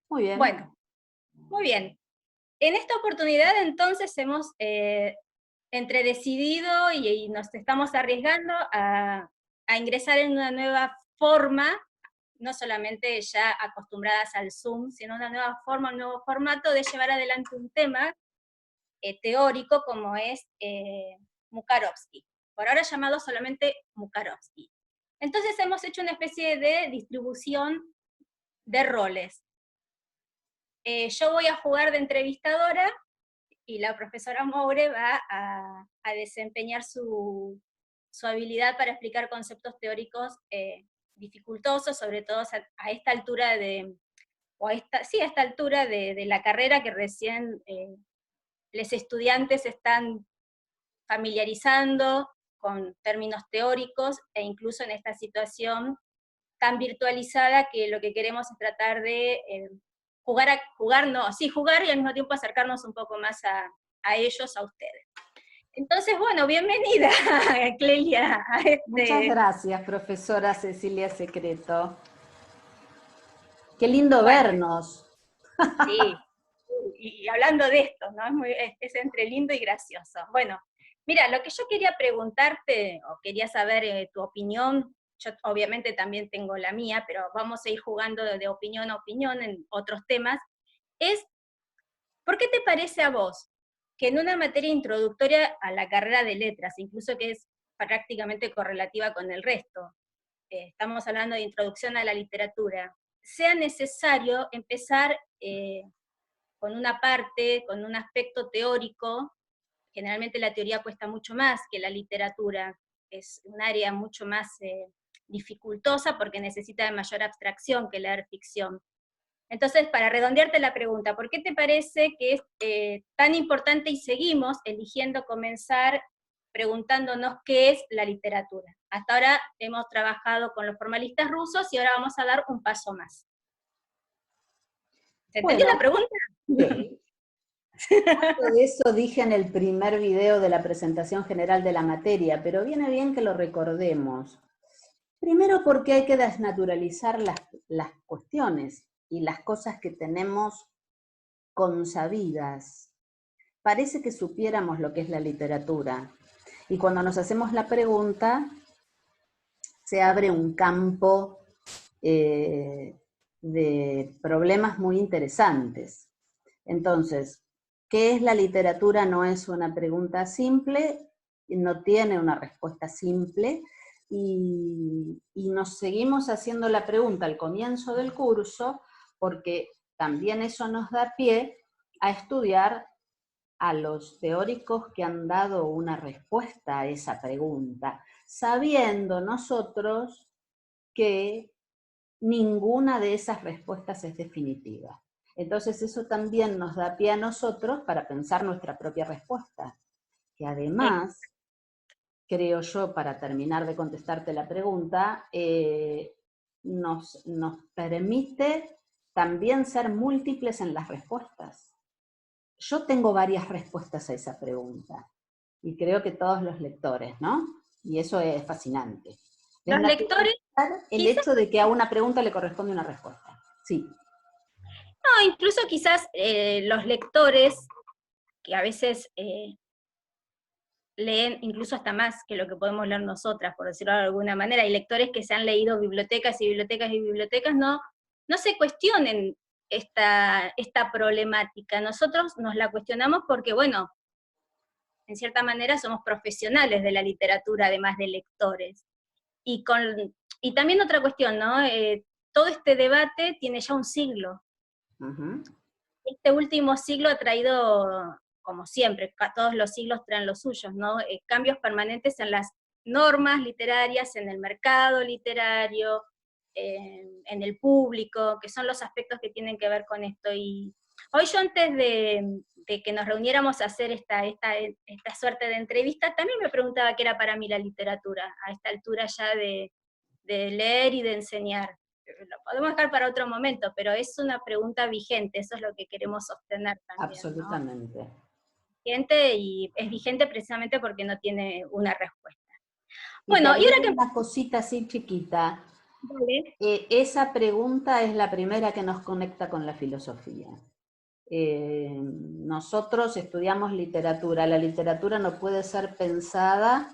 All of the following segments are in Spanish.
Muy bien. Bueno, muy bien. En esta oportunidad entonces hemos entre decidido y nos estamos arriesgando a ingresar en una nueva forma, no solamente ya acostumbradas al Zoom, sino una nueva forma, un nuevo formato de llevar adelante un tema teórico como es Mukarovsky, por ahora llamado solamente Mukarovsky. Entonces hemos hecho una especie de distribución de roles. Yo voy a jugar de entrevistadora y la profesora Moure va a desempeñar su habilidad para explicar conceptos teóricos dificultosos, sobre todo a esta altura sí, a esta altura de la carrera que recién los estudiantes están familiarizando con términos teóricos, e incluso en esta situación tan virtualizada que lo que queremos es tratar de jugar y al mismo tiempo acercarnos un poco más a ellos, a ustedes. Entonces, bueno, bienvenida, Clelia, a Muchas este, gracias, profesora Cecilia Secreto. Qué lindo bueno, vernos. sí, y hablando de esto, ¿no? Es entre lindo y gracioso. Bueno, mira, lo que yo quería preguntarte, o quería saber tu opinión, yo obviamente también tengo la mía, pero vamos a ir jugando de opinión a opinión en otros temas, es, ¿por qué te parece a vos que en una materia introductoria a la carrera de letras, incluso que es prácticamente correlativa con el resto, estamos hablando de introducción a la literatura, sea necesario empezar con una parte, con un aspecto teórico? Generalmente la teoría cuesta mucho más que la literatura, es un área mucho más dificultosa porque necesita de mayor abstracción que leer ficción. Entonces, para redondearte la pregunta, ¿por qué te parece que es tan importante y seguimos eligiendo comenzar preguntándonos qué es la literatura? Hasta ahora hemos trabajado con los formalistas rusos y ahora vamos a dar un paso más. ¿Se entendió la Bueno, pregunta? sí. Algo de eso dije en el primer video de la presentación general de la materia, pero viene bien que lo recordemos. Primero porque hay que desnaturalizar las cuestiones y las cosas que tenemos consabidas. Parece que supiéramos lo que es la literatura. Y cuando nos hacemos la pregunta, se abre un campo de problemas muy interesantes. Entonces, ¿qué es la literatura? No es una pregunta simple, no tiene una respuesta simple, y nos seguimos haciendo la pregunta al comienzo del curso, porque también eso nos da pie a estudiar a los teóricos que han dado una respuesta a esa pregunta, sabiendo nosotros que ninguna de esas respuestas es definitiva. Entonces eso también nos da pie a nosotros para pensar nuestra propia respuesta, que además, creo yo, para terminar de contestarte la pregunta, nos permite también ser múltiples en las respuestas. Yo tengo varias respuestas a esa pregunta, y creo que todos los lectores, ¿no? Y eso es fascinante. Los lectores, El quizás, hecho de que a una pregunta le corresponde una respuesta. Sí. no, incluso quizás los lectores, que a veces leen incluso hasta más que lo que podemos leer nosotras, por decirlo de alguna manera. Hay lectores que se han leído bibliotecas y bibliotecas y bibliotecas, no se cuestionen esta problemática. Nosotros nos la cuestionamos porque, bueno, en cierta manera somos profesionales de la literatura, además de lectores. Y también otra cuestión, ¿no? Todo este debate tiene ya un siglo. Uh-huh. Este último siglo ha traído, como siempre, todos los siglos traen los suyos, ¿no? Cambios permanentes en las normas literarias, en el mercado literario, en el público, que son los aspectos que tienen que ver con esto. Y hoy yo antes de que nos reuniéramos a hacer esta suerte de entrevista, también me preguntaba qué era para mí la literatura, a esta altura ya de leer y de enseñar. Lo podemos dejar para otro momento, pero es una pregunta vigente, eso es lo que queremos sostener también, ¿no? Absolutamente. Vigente, y es vigente precisamente porque no tiene una respuesta. Y te Bueno, y ahora agrego que... una cosita así chiquita. Dale. Esa pregunta es la primera que nos conecta con la filosofía. Nosotros estudiamos literatura. La literatura no puede ser pensada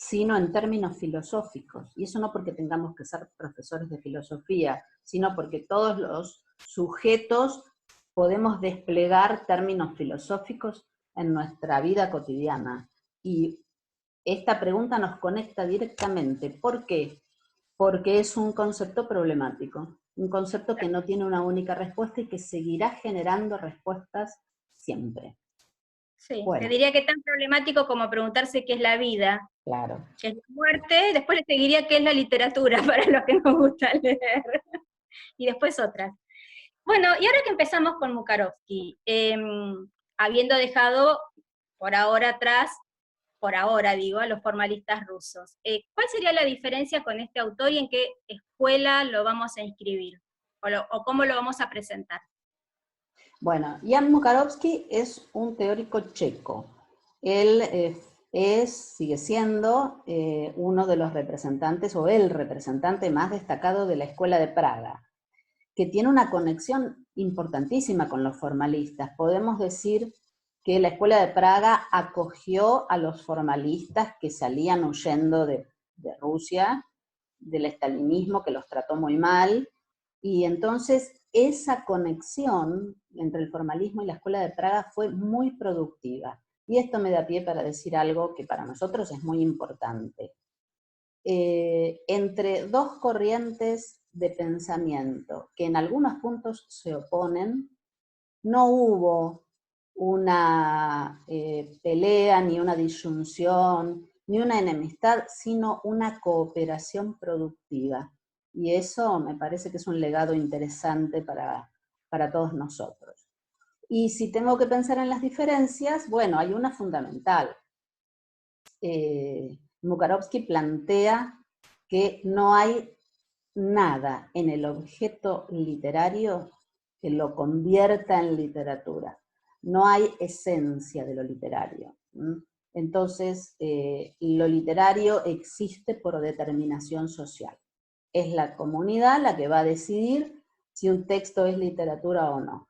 sino en términos filosóficos. Y eso no porque tengamos que ser profesores de filosofía, sino porque todos los sujetos podemos desplegar términos filosóficos en nuestra vida cotidiana. Y esta pregunta nos conecta directamente. ¿Por qué? Porque es un concepto problemático, un concepto que no tiene una única respuesta y que seguirá generando respuestas siempre. Sí, te Bueno, diría que tan problemático como preguntarse qué es la vida, claro. qué es la muerte, después le seguiría qué es la literatura, para los que nos gusta leer, y después otras. Bueno, y ahora que empezamos con Mukarovsky, habiendo dejado por ahora atrás, por ahora digo, a los formalistas rusos, ¿cuál sería la diferencia con este autor y en qué escuela lo vamos a inscribir? O cómo lo vamos a presentar. Bueno, Jan Mukarovsky es un teórico checo. Él sigue siendo uno de los representantes, o el representante más destacado de la Escuela de Praga, que tiene una conexión importantísima con los formalistas. Podemos decir que la Escuela de Praga acogió a los formalistas que salían huyendo de Rusia, del estalinismo que los trató muy mal, y entonces esa conexión entre el formalismo y la Escuela de Praga fue muy productiva. Y esto me da pie para decir algo que para nosotros es muy importante. Entre dos corrientes de pensamiento que en algunos puntos se oponen, no hubo una pelea, ni una disyunción, ni una enemistad, sino una cooperación productiva. Y eso me parece que es un legado interesante para todos nosotros. Y si tengo que pensar en las diferencias, bueno, hay una fundamental. Mukarovsky plantea que no hay nada en el objeto literario que lo convierta en literatura. No hay esencia de lo literario. Entonces, lo literario existe por determinación social. Es la comunidad la que va a decidir si un texto es literatura o no.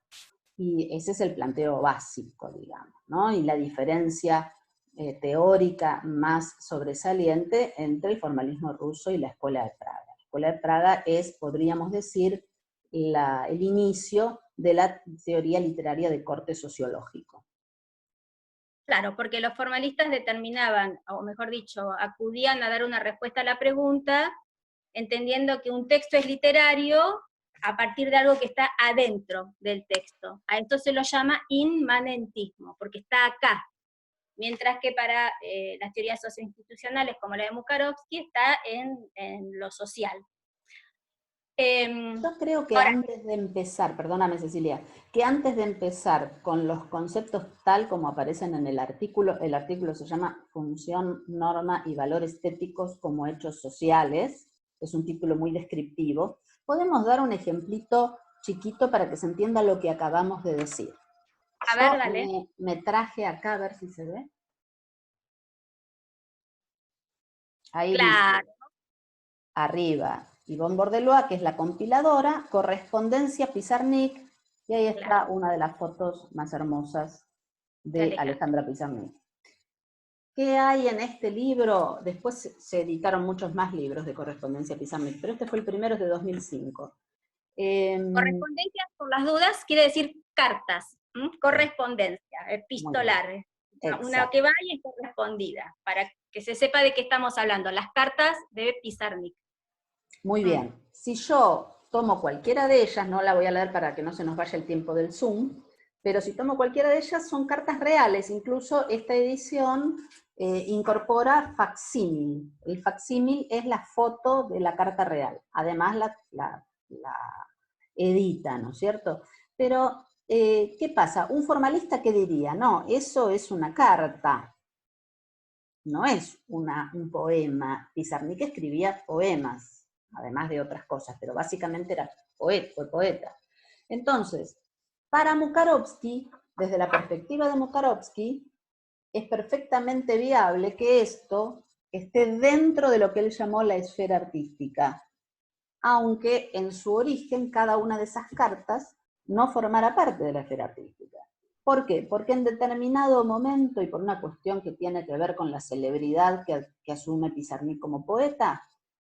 Y ese es el planteo básico, digamos, ¿no? Y la diferencia teórica más sobresaliente entre el formalismo ruso y la Escuela de Praga. La Escuela de Praga es, podríamos decir, el inicio de la teoría literaria de corte sociológico. Claro, porque los formalistas determinaban, o mejor dicho, acudían a dar una respuesta a la pregunta, entendiendo que un texto es literario a partir de algo que está adentro del texto. A esto se lo llama inmanentismo, porque está acá. Mientras que para las teorías socioinstitucionales, como la de Mukarovsky, está en lo social. Yo creo que Ahora, antes de empezar, perdóname Cecilia, que antes de empezar con los conceptos tal como aparecen en el artículo se llama Función, Norma y Valor Estéticos como Hechos Sociales, es un título muy descriptivo, podemos dar un ejemplito chiquito para que se entienda lo que acabamos de decir. a ver, Yo dale. me traje acá, a ver si se ve. Ahí dice, Claro, arriba, Yvonne Bordelois, que es la compiladora, correspondencia Pizarnik, y ahí está claro, una de las fotos más hermosas de de Alejandro. Alejandra Pizarnik. ¿Qué hay en este libro? Después se editaron muchos más libros de correspondencia Pizarnik, pero este fue el primero, es de 2005. Correspondencia, por las dudas, quiere decir cartas, Sí, correspondencia, muy bien, epistolar, una que exacto. va y es correspondida, para que se sepa de qué estamos hablando, las cartas de Pizarnik. Muy Mm. bien. Si yo tomo cualquiera de ellas, no la voy a leer para que no se nos vaya el tiempo del Zoom, pero si tomo cualquiera de ellas son cartas reales. Incluso esta edición incorpora facsímil. El facsímil es la foto de la carta real. Además la edita, ¿no es cierto? Pero, ¿qué pasa? Un formalista, ¿qué diría? No, eso es una carta, no es un poema. Pizarnik escribía poemas, además de otras cosas, pero básicamente era fue poeta. Entonces, para Mukarovsky, desde la perspectiva de Mukarovsky, es perfectamente viable que esto esté dentro de lo que él llamó la esfera artística. aunque en su origen cada una de esas cartas no formara parte de la esfera artística. ¿Por qué? Porque en determinado momento, y por una cuestión que tiene que ver con la celebridad que asume Pizarnik como poeta,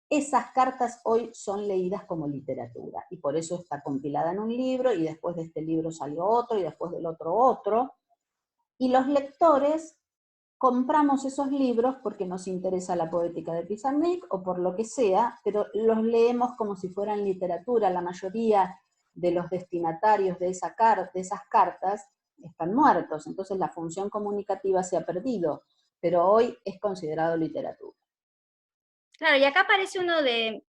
esas cartas hoy son leídas como literatura, y por eso está compilada en un libro, y después de este libro salió otro, y después del otro, y los lectores compramos esos libros porque nos interesa la poética de Pizarnik o por lo que sea, pero los leemos como si fueran literatura. La mayoría de los destinatarios de esas cartas están muertos, entonces la función comunicativa se ha perdido, pero hoy es considerado literatura. Claro, y acá aparece uno de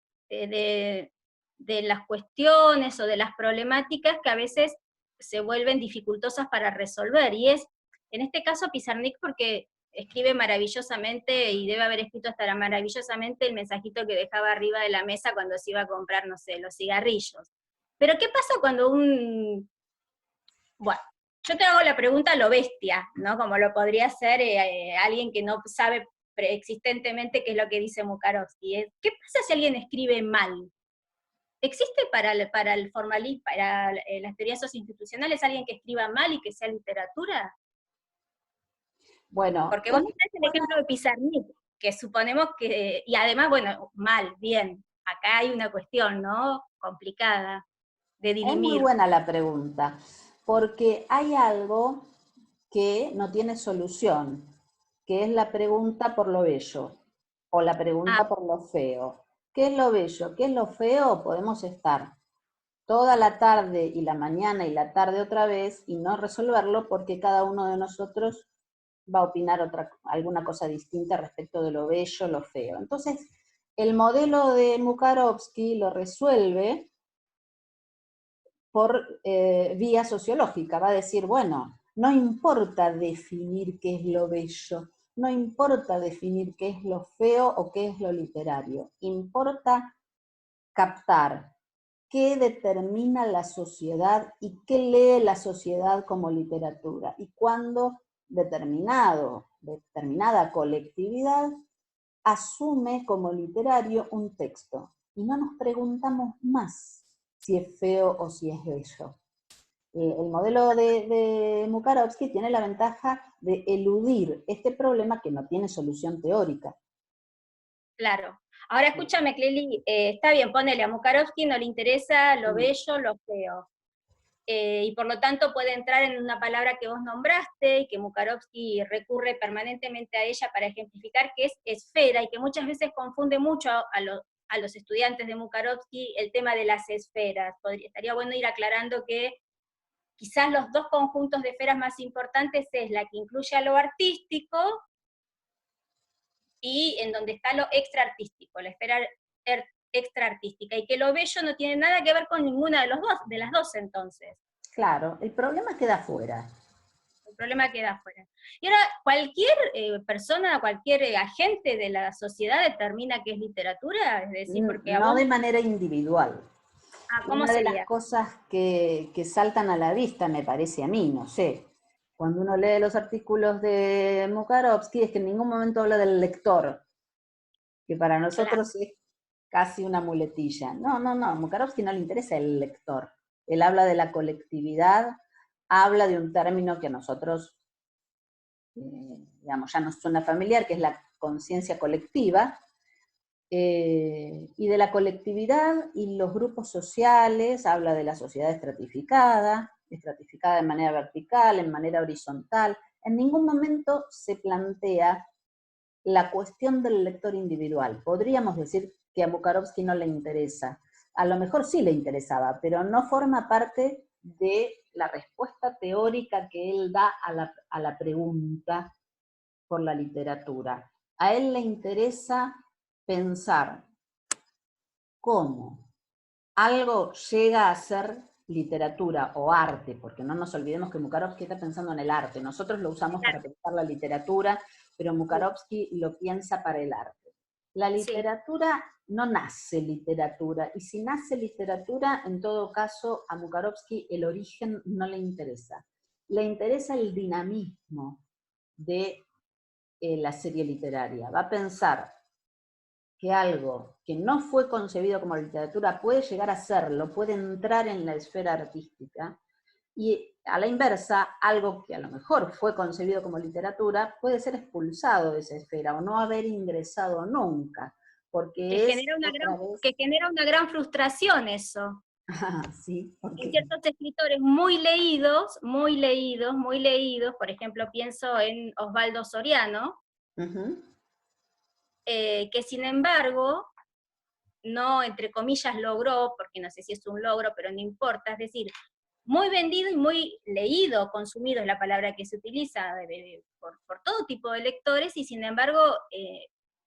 las cuestiones o de las problemáticas que a veces se vuelven dificultosas para resolver, y es, en este caso, Pizarnik, porque escribe maravillosamente, y debe haber escrito hasta maravillosamente el mensajito que dejaba arriba de la mesa cuando se iba a comprar, no sé, los cigarrillos. Pero ¿qué pasa cuando bueno, yo te hago la pregunta a lo bestia, ¿no? Como lo podría hacer alguien que no sabe preexistentemente qué es lo que dice Mukarovsky. ¿Qué pasa si alguien escribe mal? ¿Existe para el formalismo, para las teorías socioinstitucionales, alguien que escriba mal y que sea literatura? Bueno, Porque vos tenés el ejemplo de Pizarnik, que suponemos que, y además, bueno, mal, bien, acá hay una cuestión, ¿no? Complicada de es muy dirimir. buena la pregunta, porque hay algo que no tiene solución, que es la pregunta por lo bello o la Ah, pregunta por lo feo. ¿Qué es lo bello? ¿Qué es lo feo? Podemos estar toda la tarde y la mañana y la tarde otra vez y no resolverlo porque cada uno de nosotros va a opinar alguna cosa distinta respecto de lo bello, lo feo. Entonces, el modelo de Mukarovsky lo resuelve por vía sociológica. Va a decir, bueno, no importa definir qué es lo bello, no importa definir qué es lo feo o qué es lo literario, importa captar qué determina la sociedad y qué lee la sociedad como literatura, y cuándo determinada colectividad asume como literario un texto. Y no nos preguntamos más si es feo o si es bello. El modelo de Mukarovsky tiene la ventaja de eludir este problema que no tiene solución teórica. claro. Ahora escúchame, Cleli, está bien, ponele a Mukarovsky, no le interesa lo Mm. bello, lo feo. Y por lo tanto puede entrar en una palabra que vos nombraste y que Mukarovsky recurre permanentemente a ella para ejemplificar, que es esfera, y que muchas veces confunde mucho a los estudiantes de Mukarovsky el tema de las esferas. Estaría bueno ir aclarando que quizás los dos conjuntos de esferas más importantes es la que incluye a lo artístico y en donde está lo extraartístico, la esfera extraartística, y que lo bello no tiene nada que ver con ninguna de las dos entonces. Claro, el problema queda fuera. El problema queda afuera. Y ahora, cualquier persona, cualquier agente de la sociedad determina qué es literatura, es decir, porque a No vos, de manera individual. ¿cómo Una de las sería? cosas que saltan a la vista, me parece a mí, no sé, cuando uno lee los artículos de Mukarovsky, es que en ningún momento habla del lector, que para Claro, nosotros es casi una muletilla. No, no, no, a Mukarovsky no le interesa el lector. Él habla de la colectividad, habla de un término que a nosotros, digamos, ya nos suena familiar, que es la conciencia colectiva, y de la colectividad y los grupos sociales, habla de la sociedad estratificada de manera vertical, en manera horizontal. En ningún momento se plantea la cuestión del lector individual. Podríamos decir que a Mukarovsky no le interesa. A lo mejor sí le interesaba, pero no forma parte de la respuesta teórica que él da a la pregunta por la literatura. A él le interesa pensar cómo algo llega a ser literatura o arte, porque no nos olvidemos que Mukarovsky está pensando en el arte. Nosotros lo usamos para pensar la literatura, pero Mukarovsky lo piensa para el arte. La sí, literatura no nace literatura, y si nace literatura, en todo caso, a Mukarovsky el origen no le interesa. Le interesa el dinamismo de la serie literaria. Va a pensar que algo que no fue concebido como literatura puede llegar a serlo, puede entrar en la esfera artística, y a la inversa, algo que a lo mejor fue concebido como literatura puede ser expulsado de esa esfera o no haber ingresado nunca, Que porque es genera otra vez... que genera una gran frustración eso. Ah, sí, Hay porque... ciertos escritores muy leídos, muy leídos, muy leídos, por ejemplo pienso en Osvaldo Soriano, que sin embargo no, entre comillas, logró, porque no sé si es un logro, pero no importa, es decir, muy vendido y muy leído, consumido es la palabra que se utiliza por todo tipo de lectores, y sin embargo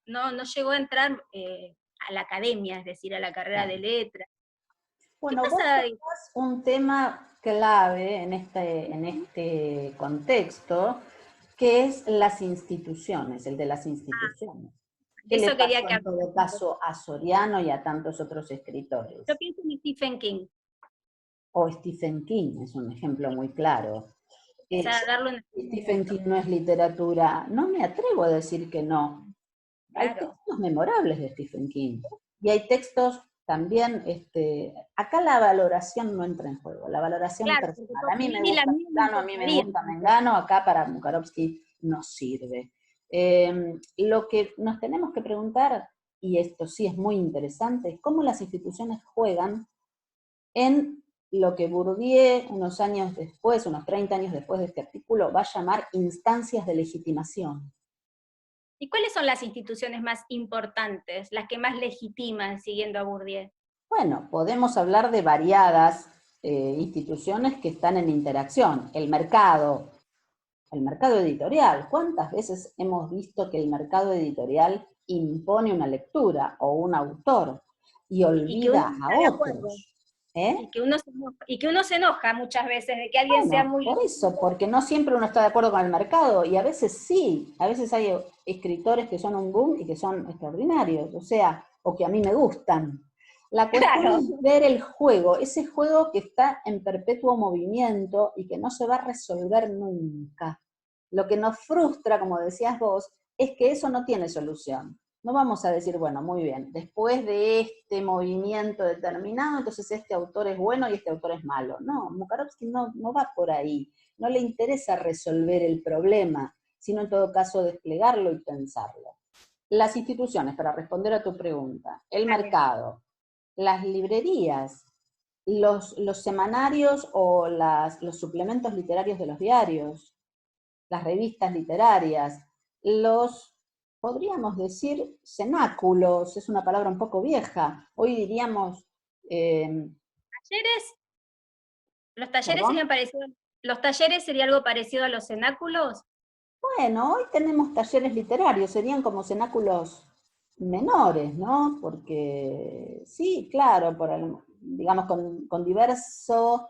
no llegó a entrar a la academia, es decir, a la carrera de claro. letras. ¿Qué Bueno, vos pasa? tocás un tema clave en este contexto, que es las instituciones, el de las instituciones. De ¿Qué le eso quería pasó que en hablar todo un poco. caso a Soriano y a tantos otros Yo escritores? pienso en Stephen King, O Stephen King es un ejemplo muy claro. empezar a darle una Stephen King no es literatura, no me atrevo a decir que no. Hay claro. textos memorables de Stephen King. Y hay textos también, acá la valoración no entra en juego, la valoración Claro, porque personal. tu A mí me opinión y la gusta mía no Mengano, a mí me importarían. gusta Mengano, acá para Mukarovsky no sirve. Lo que nos tenemos que preguntar, y esto sí es muy interesante, es cómo las instituciones juegan en lo que Bourdieu, unos años después, unos 30 años después de este artículo, va a llamar instancias de legitimación. ¿Y cuáles son las instituciones más importantes, las que más legitiman siguiendo a Bourdieu? Bueno, podemos hablar de variadas instituciones que están en interacción. El mercado editorial. ¿Cuántas veces hemos visto que el mercado editorial impone una lectura o un autor y Y que uno olvida no a está de acuerdo, otros? ¿Eh? y que uno se enoja muchas veces de que alguien sea Bueno, muy por eso, leído. porque no siempre uno está de acuerdo con el mercado, y a veces sí, a veces hay escritores que son un boom y que son extraordinarios, o sea, o que a mí me gustan. La cuestión Claro, es ver el juego, ese juego que está en perpetuo movimiento y que no se va a resolver nunca. Lo que nos frustra, como decías vos, es que eso no tiene solución. No vamos a decir, bueno, muy bien, después de este movimiento determinado, entonces este autor es bueno y este autor es malo. No, Mukarovsky no va por ahí. No le interesa resolver el problema, sino en todo caso desplegarlo y pensarlo. Las instituciones, para responder a tu pregunta, el dale. mercado, las librerías, los semanarios o los suplementos literarios de los diarios, las revistas literarias, los, podríamos decir, cenáculos, es una palabra un poco vieja, hoy diríamos, Talleres, los talleres perdón, serían parecidos, los talleres sería algo parecido a los cenáculos. bueno, hoy tenemos talleres literarios, serían como cenáculos menores, ¿no? Porque sí, claro, digamos, con diversa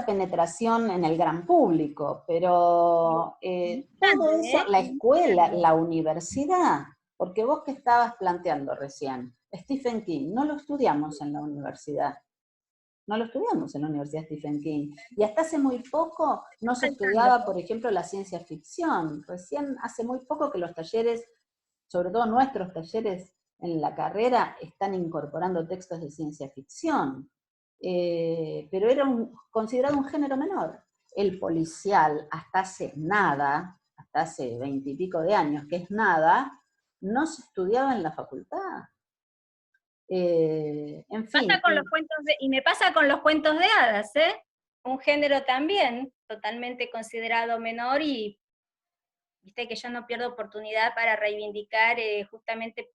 penetración en el gran público, pero todo Grande, eso, ¿eh? la Muy escuela, grande. la universidad, porque vos que estabas planteando recién, Stephen King, no lo estudiamos en la universidad. No lo estudiamos en la Universidad Stephen King. Y hasta hace muy poco no se Faltando. estudiaba, por ejemplo, la ciencia ficción. Recién hace muy poco que los talleres, sobre todo nuestros talleres en la carrera, están incorporando textos de ciencia ficción. Pero era considerado un género menor. El policial, hasta hace nada, hasta hace 20 y pico de años, que es nada, no se estudiaba en la facultad. En fin, Pasa con los cuentos y me pasa con los cuentos de hadas, ¿eh? Un género también totalmente considerado menor y viste que yo no pierdo oportunidad para reivindicar justamente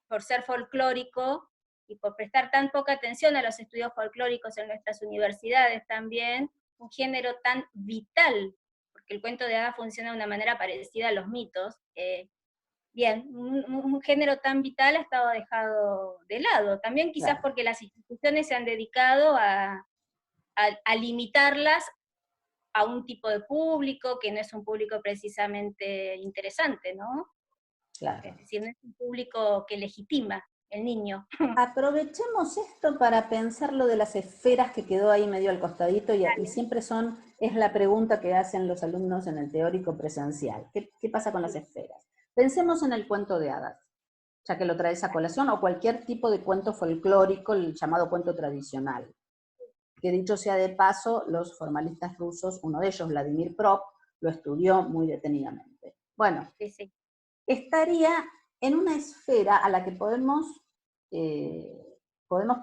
por ser folclórico y por prestar tan poca atención a los estudios folclóricos en nuestras universidades también, un género tan vital, porque el cuento de hadas funciona de una manera parecida a los mitos. Bien, un género tan vital ha estado dejado de lado, también quizás claro. porque las instituciones se han dedicado a limitarlas a un tipo de público que no es un público precisamente interesante, ¿no? Claro. Es decir, no es un público que legitima el niño. Aprovechemos esto para pensar lo de las esferas que quedó ahí medio al costadito y siempre es la pregunta que hacen los alumnos en el teórico presencial. ¿Qué pasa con las esferas? Pensemos en el cuento de hadas. ya que lo traes a colación, o cualquier tipo de cuento folclórico, el llamado cuento tradicional. Que dicho sea de paso, los formalistas rusos, uno de ellos, Vladimir Prop, lo estudió muy detenidamente. Bueno, Sí, sí. estaría en una esfera a la que podemos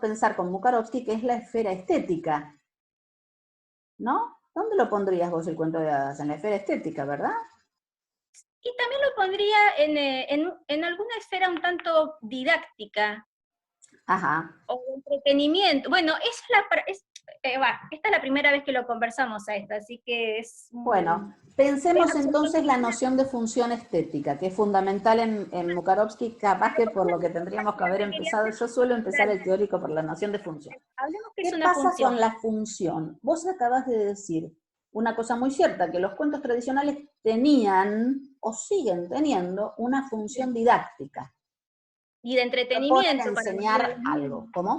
pensar con Bukarovsky, que es la esfera estética, ¿no? ¿Dónde lo pondrías vos el cuento de hadas? En la esfera estética, ¿verdad? Y también lo pondría en alguna esfera un tanto didáctica, Ajá. o de entretenimiento. Bueno, esta es la primera vez que lo conversamos a esto, así que Bueno, es pensemos entonces la absolutamente noción de función estética, que es fundamental en Bukarovsky, capaz que por lo que tendríamos que haber que quería empezado, hacer. yo suelo empezar Dale, el teórico por la noción de función. hablemos que es ¿Qué una pasa función. con la función? Vos acabas de decir una cosa muy cierta, que los cuentos tradicionales tenían o siguen teniendo una función didáctica. Y de Proponen entretenimiento para dormir a enseñar los algo. niños. ¿Cómo?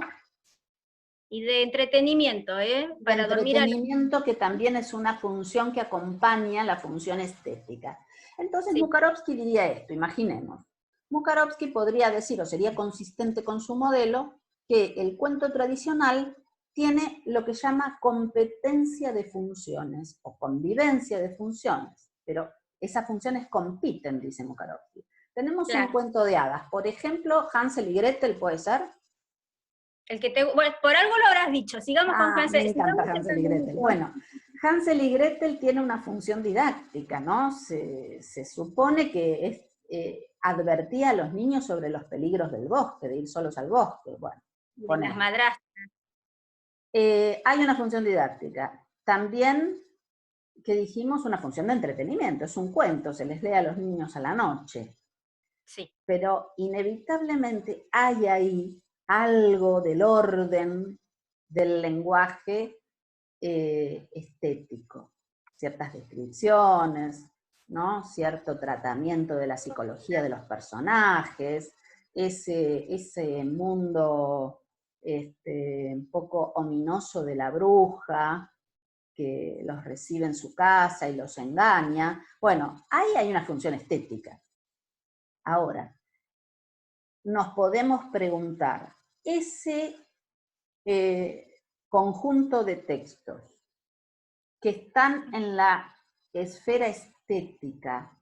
Y de entretenimiento, De para dormir a los niños. entretenimiento, que también es una función que acompaña la función estética. Entonces Sí, Bukarovsky diría esto, imaginemos. Bukarovsky podría decir, o sería consistente con su modelo, que el cuento tradicional tiene lo que llama competencia de funciones o convivencia de funciones, pero esas funciones compiten, dice Bukarovsky. Tenemos un claro. cuento de hadas, por ejemplo, Hansel y Gretel, ¿puede ser? Bueno, por algo lo habrás dicho. Sigamos con Ah, me Hansel. encanta Sigamos Hansel y pensando en Gretel. eso. Bueno, Hansel y Gretel tiene una función didáctica, ¿no? Se supone que advertía a los niños sobre los peligros del bosque, de ir solos al bosque. Bueno, De las ponemos. madrastras. Hay una función didáctica. También, que dijimos, una función de entretenimiento. Es un cuento, se les lee a los niños a la noche. Sí, Pero inevitablemente hay ahí algo del orden del lenguaje estético, ciertas descripciones, ¿no? Cierto tratamiento de la psicología de los personajes, ese mundo un poco ominoso de la bruja que los recibe en su casa y los engaña. Bueno, ahí hay una función estética. Ahora, nos podemos preguntar, ese conjunto de textos que están en la esfera estética,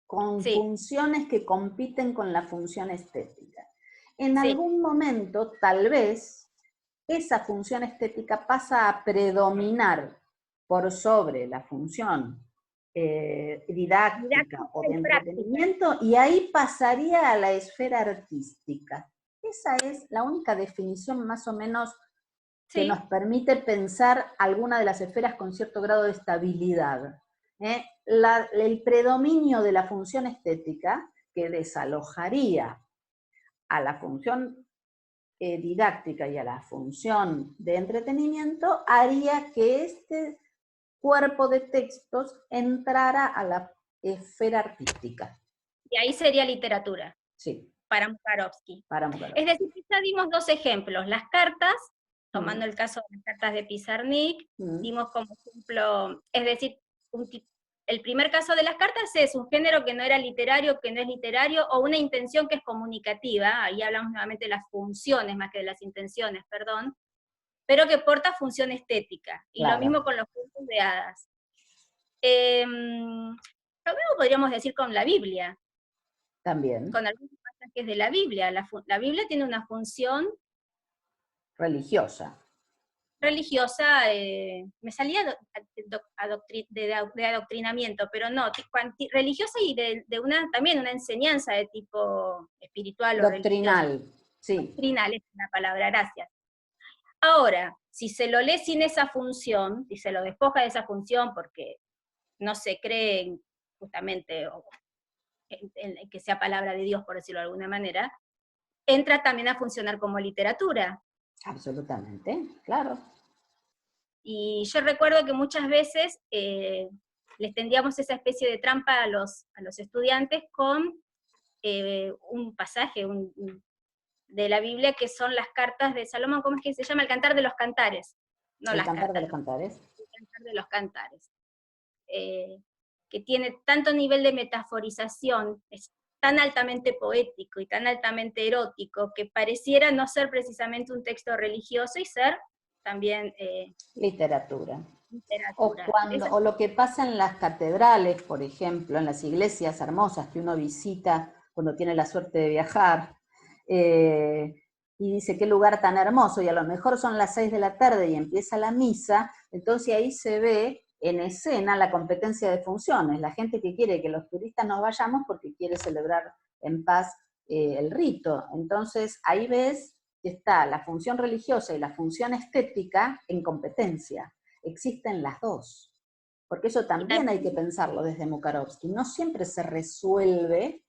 con sí, funciones que compiten con la función estética. En sí. algún momento, tal vez, esa función estética pasa a predominar por sobre la función didáctica o Didáctica de y práctica. entretenimiento, y ahí pasaría a la esfera artística. Esa es la única definición más o menos que nos Sí, permite pensar alguna de las esferas con cierto grado de estabilidad. El predominio de la función estética, que desalojaría a la función didáctica y a la función de entretenimiento, haría que este cuerpo de textos entrara a la esfera artística. y ahí sería literatura, Sí, para Mukarovsky. para Es Mukarovsky. decir, ya dimos dos ejemplos. Las cartas, Mm, tomando el caso de las cartas de Pizarnik, mm, dimos como ejemplo, es decir, el primer caso de las cartas es un género que no era literario, que no es literario, o una intención que es comunicativa, ahí hablamos nuevamente de las funciones más que de las intenciones, perdón, pero que porta función estética. Y lo claro, mismo con los cuentos de hadas. Lo mismo podríamos decir con la Biblia, también con algunos pasajes de la Biblia. La Biblia tiene una función religiosa. religiosa, me salía de adoctrinamiento, pero no, religiosa y también una enseñanza de tipo espiritual o religioso. Doctrinal, sí. Doctrinal es una palabra, gracias. Ahora, si se lo lee sin esa función, si se lo despoja de esa función porque no se cree justamente en que sea palabra de Dios, por decirlo de alguna manera, entra también a funcionar como literatura. Absolutamente, claro. Y yo recuerdo que muchas veces les tendíamos esa especie de trampa a los estudiantes con un pasaje de la Biblia que son las cartas de Salomón, ¿cómo es que se llama? El Cantar de los Cantares, no El las cantar de cartas, los cantares. el Cantar de los Cantares, que tiene tanto nivel de metaforización, tan altamente poético y tan altamente erótico, que pareciera no ser precisamente un texto religioso y ser también Literatura. literatura. O lo que pasa en las catedrales, por ejemplo, en las iglesias hermosas que uno visita cuando tiene la suerte de viajar, y dice, qué lugar tan hermoso, y a lo mejor son las 6 de la tarde y empieza la misa, entonces ahí se ve en escena la competencia de funciones, la gente que quiere que los turistas nos vayamos porque quiere celebrar en paz el rito. Entonces ahí ves que está la función religiosa y la función estética en competencia. Existen las dos, porque eso también hay que pensarlo desde Mukarovsky. No siempre se resuelve,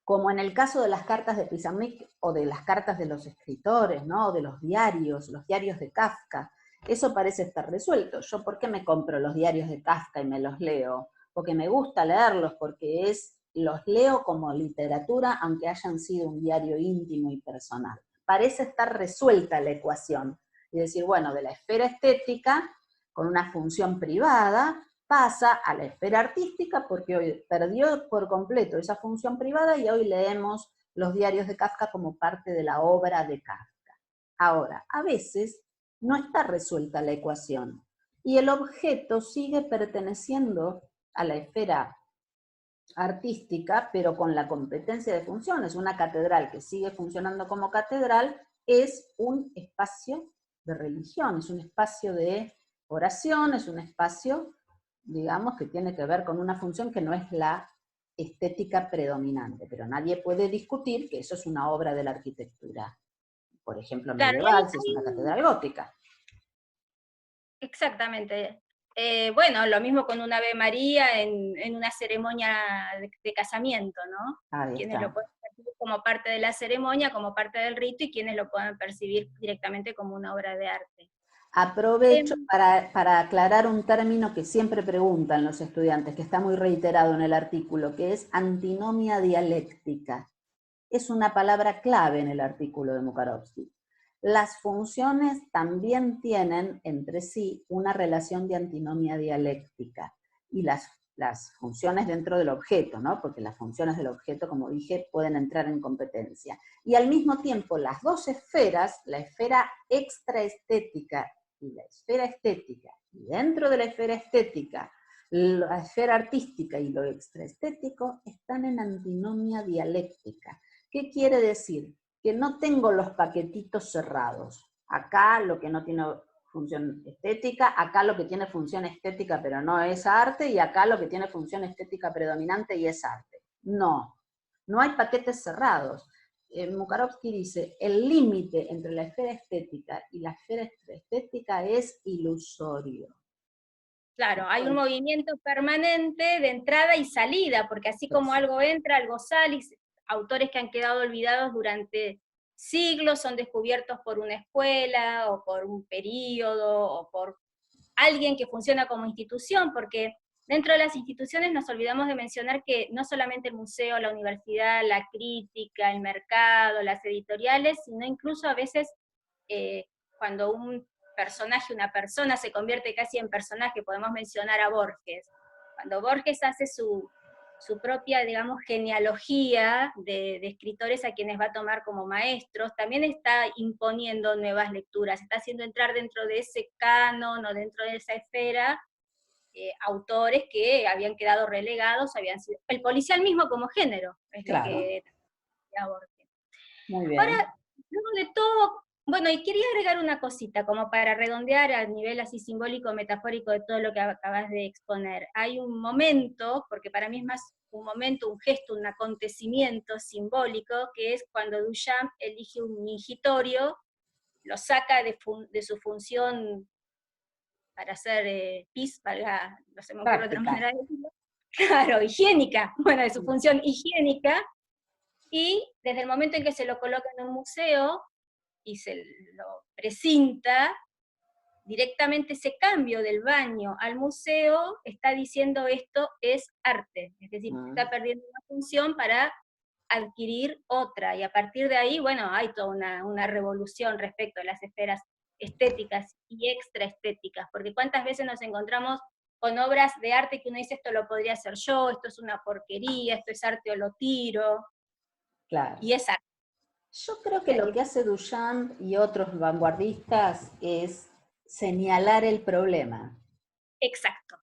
como en el caso de las cartas de Pizarnik o de las cartas de los escritores, ¿no? O de los diarios de Kafka. Eso parece estar resuelto. ¿Yo por qué me compro los diarios de Kafka y me los leo? Porque me gusta leerlos, porque los leo como literatura, aunque hayan sido un diario íntimo y personal. Parece estar resuelta la ecuación. Y decir, bueno, de la esfera estética, con una función privada, pasa a la esfera artística porque hoy perdió por completo esa función privada y hoy leemos los diarios de Kafka como parte de la obra de Kafka. Ahora, a veces no está resuelta la ecuación y el objeto sigue perteneciendo a la esfera artística, pero con la competencia de funciones. Una catedral que sigue funcionando como catedral es un espacio de religión, es un espacio de oración, es un espacio, digamos, que tiene que ver con una función que no es la estética predominante, pero nadie puede discutir que eso es una obra de la arquitectura, por ejemplo, Claro, medieval, si es una catedral gótica. exactamente. Bueno, lo mismo con un Ave María en una ceremonia de casamiento, ¿no? Ahí Quienes lo está. pueden percibir como parte de la ceremonia, como parte del rito, y quienes lo pueden percibir directamente como una obra de arte. Aprovecho para aclarar un término que siempre preguntan los estudiantes, que está muy reiterado en el artículo, que es antinomia dialéctica. Es una palabra clave en el artículo de Mukarovsky. Las funciones también tienen entre sí una relación de antinomia dialéctica, y las funciones dentro del objeto, ¿no? Porque las funciones del objeto, como dije, pueden entrar en competencia. Y al mismo tiempo, las dos esferas, la esfera extraestética y la esfera estética, y dentro de la esfera estética, la esfera artística y lo extraestético, están en antinomia dialéctica. ¿Qué quiere decir? Que no tengo los paquetitos cerrados. Acá lo que no tiene función estética, acá lo que tiene función estética pero no es arte, y acá lo que tiene función estética predominante y es arte. No, no hay paquetes cerrados. Mukarovsky dice, el límite entre la esfera estética y la esfera estética es ilusorio. Claro, hay un movimiento permanente de entrada y salida, porque así como algo entra, algo sale, y autores que han quedado olvidados durante siglos son descubiertos por una escuela, o por un período, o por alguien que funciona como institución, porque dentro de las instituciones nos olvidamos de mencionar que no solamente el museo, la universidad, la crítica, el mercado, las editoriales, sino incluso a veces cuando un personaje, una persona se convierte casi en personaje, podemos mencionar a Borges. Cuando Borges hace su propia, digamos, genealogía de escritores a quienes va a tomar como maestros, también está imponiendo nuevas lecturas, está haciendo entrar dentro de ese canon o dentro de esa esfera autores que habían quedado relegados, habían sido, el policial mismo como género, es lo Claro. que Borges. Muy bien. Ahora, luego de todo, bueno, y quería agregar una cosita, como para redondear a nivel así simbólico, metafórico de todo lo que acabas de exponer. Hay un momento, porque para mí es más un momento, un gesto, un acontecimiento simbólico, que es cuando Duchamp elige un mingitorio, lo saca de su función para hacer pis, valga, no se me ocurre otra Práctica. manera de decirlo, claro, higiénica, bueno, de su función higiénica, y desde el momento en que se lo coloca en un museo, y se lo precinta, directamente ese cambio del baño al museo está diciendo esto es arte, es decir, está perdiendo una función para adquirir otra, y a partir de ahí, bueno, hay toda una revolución respecto a las esferas estéticas y extraestéticas, porque cuántas veces nos encontramos con obras de arte que uno dice, esto lo podría hacer yo, esto es una porquería, esto es arte o lo tiro, Claro. y es arte. Yo creo que lo que hace Duchamp y otros vanguardistas es señalar el problema. Exacto.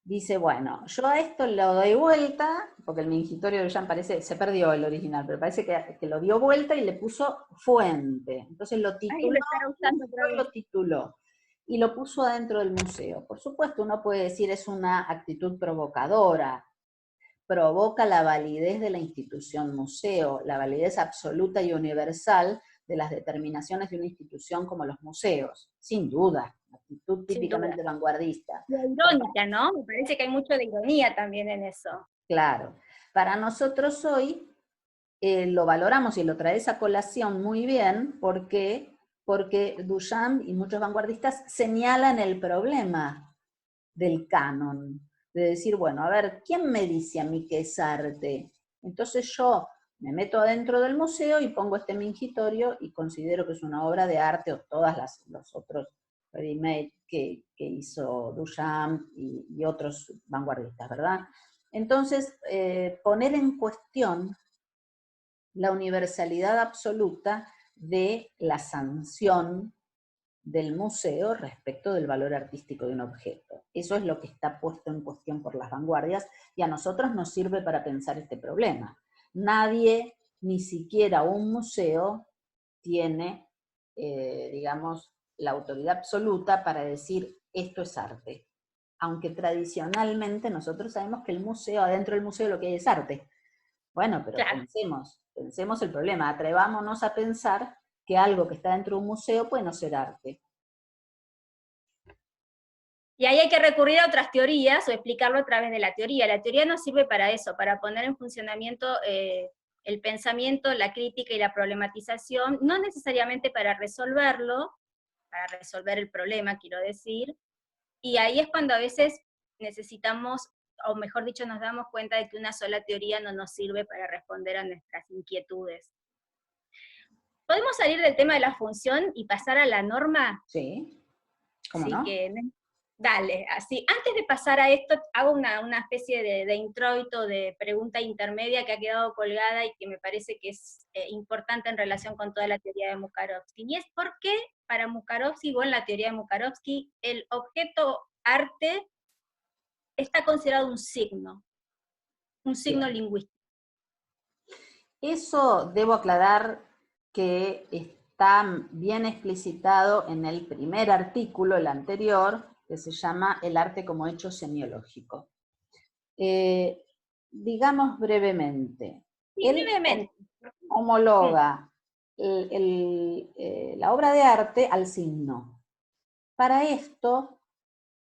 Dice, bueno, yo a esto lo doy vuelta, porque el mingitorio de Duchamp parece, se perdió el original, pero parece que lo dio vuelta y le puso fuente. Entonces lo Ahí lo tituló, estará usando otra vez. lo tituló y lo puso adentro del museo. Por supuesto, uno puede decir es una actitud provocadora, provoca la validez de la institución museo, la validez absoluta y universal de las determinaciones de una institución como los museos, sin duda, actitud Sin duda. típicamente vanguardista. Y irónica, ¿no? Me parece que hay mucho de ironía también en eso. Claro. Para nosotros hoy lo valoramos y lo traes a colación muy bien porque Duchamp y muchos vanguardistas señalan el problema del canon, de decir, bueno, a ver, ¿quién me dice a mí que es arte? Entonces yo me meto adentro del museo y pongo este mingitorio y considero que es una obra de arte, o todas los otros ready-made que hizo Duchamp y otros vanguardistas, ¿verdad? Entonces, poner en cuestión la universalidad absoluta de la sanción del museo respecto del valor artístico de un objeto. Eso es lo que está puesto en cuestión por las vanguardias y a nosotros nos sirve para pensar este problema. Nadie, ni siquiera un museo, tiene, digamos, la autoridad absoluta para decir esto es arte. Aunque tradicionalmente nosotros sabemos que el museo, adentro del museo lo que hay es arte. Bueno, pero Claro. pensemos el problema, atrevámonos a pensar que algo que está dentro de un museo puede no ser arte. Y ahí hay que recurrir a otras teorías o explicarlo a través de la teoría. La teoría nos sirve para eso, para poner en funcionamiento el pensamiento, la crítica y la problematización, no necesariamente para resolverlo, para resolver el problema, quiero decir, y ahí es cuando a veces necesitamos, o mejor dicho, nos damos cuenta de que una sola teoría no nos sirve para responder a nuestras inquietudes. ¿Podemos salir del tema de la función y pasar a la norma? Sí, ¿cómo Sí, no? que dale, así. Antes de pasar a esto, hago una especie de introito, de pregunta intermedia que ha quedado colgada y que me parece que es importante en relación con toda la teoría de Mukarovsky. Y es por qué para Mukarovsky, o en la teoría de Mukarovsky, el objeto arte está considerado un signo Bien. lingüístico. Eso debo aclarar que está bien explicitado en el primer artículo, el anterior, que se llama El arte como hecho semiológico. Digamos brevemente, Sí, él brevemente. homologa la obra de arte al signo. Para esto,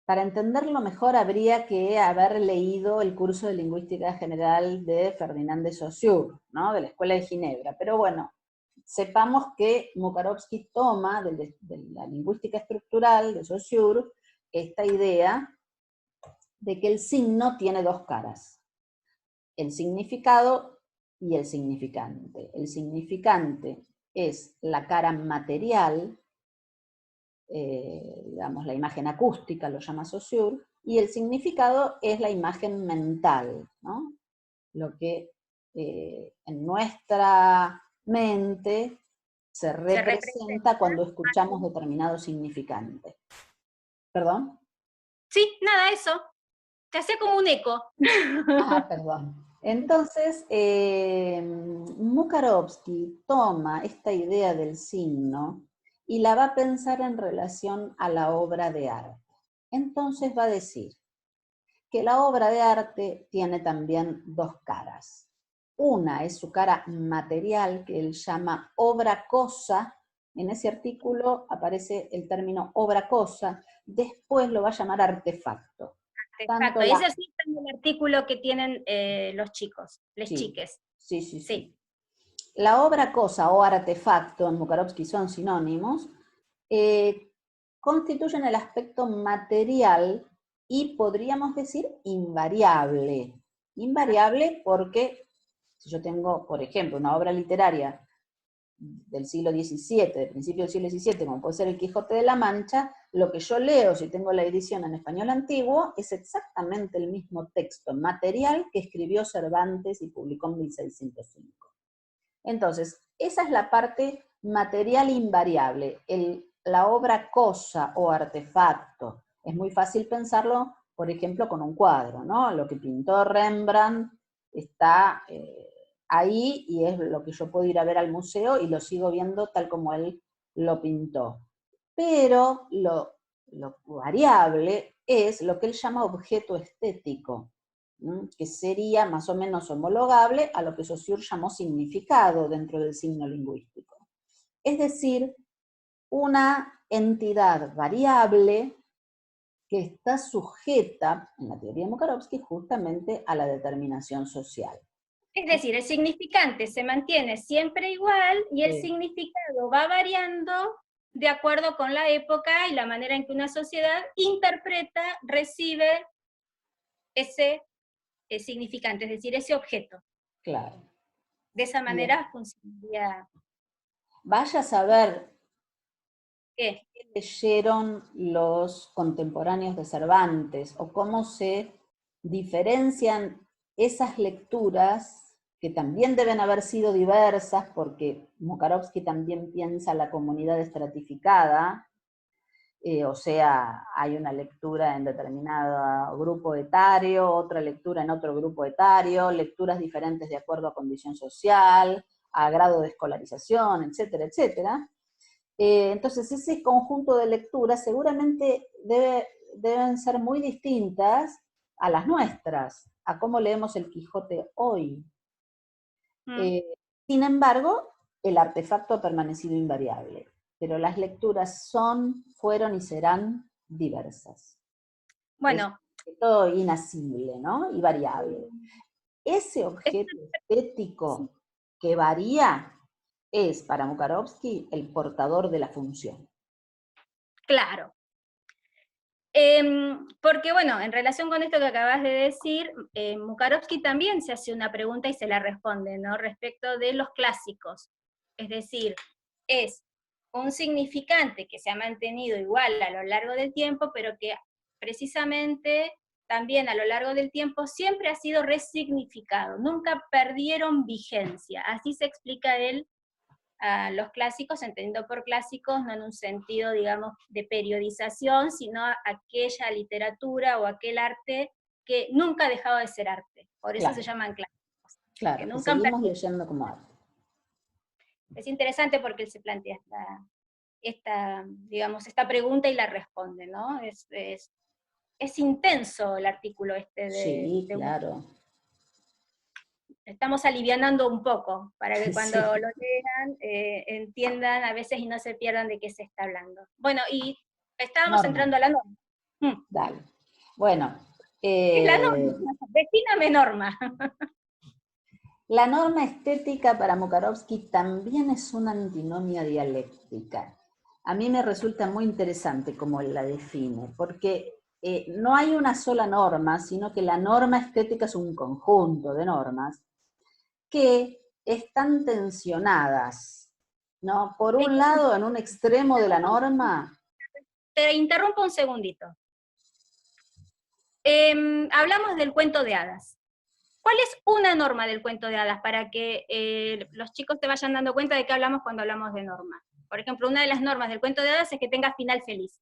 para entenderlo mejor, habría que haber leído el curso de Lingüística General de Ferdinand de Saussure, ¿no? De la Escuela de Ginebra. Pero bueno, sepamos que Mukarovsky toma de la lingüística estructural de Saussure esta idea de que el signo tiene dos caras, el significado y el significante. El significante es la cara material, digamos, la imagen acústica, lo llama Saussure, y el significado es la imagen mental, ¿no? Lo que en nuestra mente se representa cuando escuchamos determinado significante. ¿Perdón? Sí, nada, eso. Te hacía como un eco. Ah, perdón. Entonces, Mukarovsky toma esta idea del signo y la va a pensar en relación a la obra de arte. Entonces va a decir que la obra de arte tiene también dos caras. Una es su cara material, que él llama obra cosa. En ese artículo aparece el término obra cosa, después lo va a llamar artefacto. Exacto, ese sí está en el artículo que tienen los chicos, les Sí, chiques. sí. La obra cosa o artefacto, en Mukarovsky son sinónimos, constituyen el aspecto material y podríamos decir invariable. Invariable porque si yo tengo, por ejemplo, una obra literaria del siglo XVII, del principio del siglo XVII, como puede ser el Quijote de la Mancha, lo que yo leo, si tengo la edición en español antiguo, es exactamente el mismo texto material que escribió Cervantes y publicó en 1605. Entonces, esa es la parte material invariable, la obra cosa o artefacto. Es muy fácil pensarlo, por ejemplo, con un cuadro, ¿no? Lo que pintó Rembrandt está ahí y es lo que yo puedo ir a ver al museo y lo sigo viendo tal como él lo pintó. Pero lo variable es lo que él llama objeto estético, que sería más o menos homologable a lo que Saussure llamó significado dentro del signo lingüístico. Es decir, una entidad variable que está sujeta, en la teoría de Mukarovsky, justamente a la determinación social. Es decir, el significante se mantiene siempre igual y el significado va variando de acuerdo con la época y la manera en que una sociedad interpreta, recibe ese significante, es decir, ese objeto. Claro. De esa manera funcionaría. Vaya a saber ¿Qué? qué leyeron los contemporáneos de Cervantes, o cómo se diferencian esas lecturas, que también deben haber sido diversas, porque Mukarovsky también piensa la comunidad estratificada, o sea, hay una lectura en determinado grupo etario, otra lectura en otro grupo etario, lecturas diferentes de acuerdo a condición social, a grado de escolarización, etcétera, etcétera. Entonces ese conjunto de lecturas seguramente deben ser muy distintas a las nuestras, a cómo leemos el Quijote hoy. Sin embargo, el artefacto ha permanecido invariable, pero las lecturas fueron y serán diversas. Bueno. Es todo inasible, ¿no? Y variable. Ese objeto estético que varía es, para Mukarovsky, el portador de la función. Claro. Porque, bueno, en relación con esto que acabas de decir, Mukarovsky también se hace una pregunta y se la responde, ¿no? Respecto de los clásicos. Es decir, es un significante que se ha mantenido igual a lo largo del tiempo, pero que precisamente también a lo largo del tiempo siempre ha sido resignificado, nunca perdieron vigencia. Así se explica él a los clásicos, entendiendo por clásicos no en un sentido, digamos, de periodización, sino aquella literatura o aquel arte que nunca ha dejado de ser arte. Por eso se llaman clásicos. Claro, que seguimos leyendo como arte. Es interesante porque él se plantea esta pregunta y la responde, ¿no? Es intenso el artículo este Sí, claro. Estamos alivianando un poco, para que cuando lo lean entiendan a veces y no se pierdan de qué se está hablando. Bueno, y estábamos entrando a la norma. Dale. Bueno. La norma, defíname norma. La norma estética para Mukarovsky también es una antinomia dialéctica. A mí me resulta muy interesante cómo él la define, porque no hay una sola norma, sino que la norma estética es un conjunto de normas que están tensionadas, ¿no? Por un lado, en un extremo de la norma... Te interrumpo un segundito. Hablamos del cuento de hadas. ¿Cuál es una norma del cuento de hadas para que los chicos te vayan dando cuenta de qué hablamos cuando hablamos de norma? Por ejemplo, una de las normas del cuento de hadas es que tenga final feliz.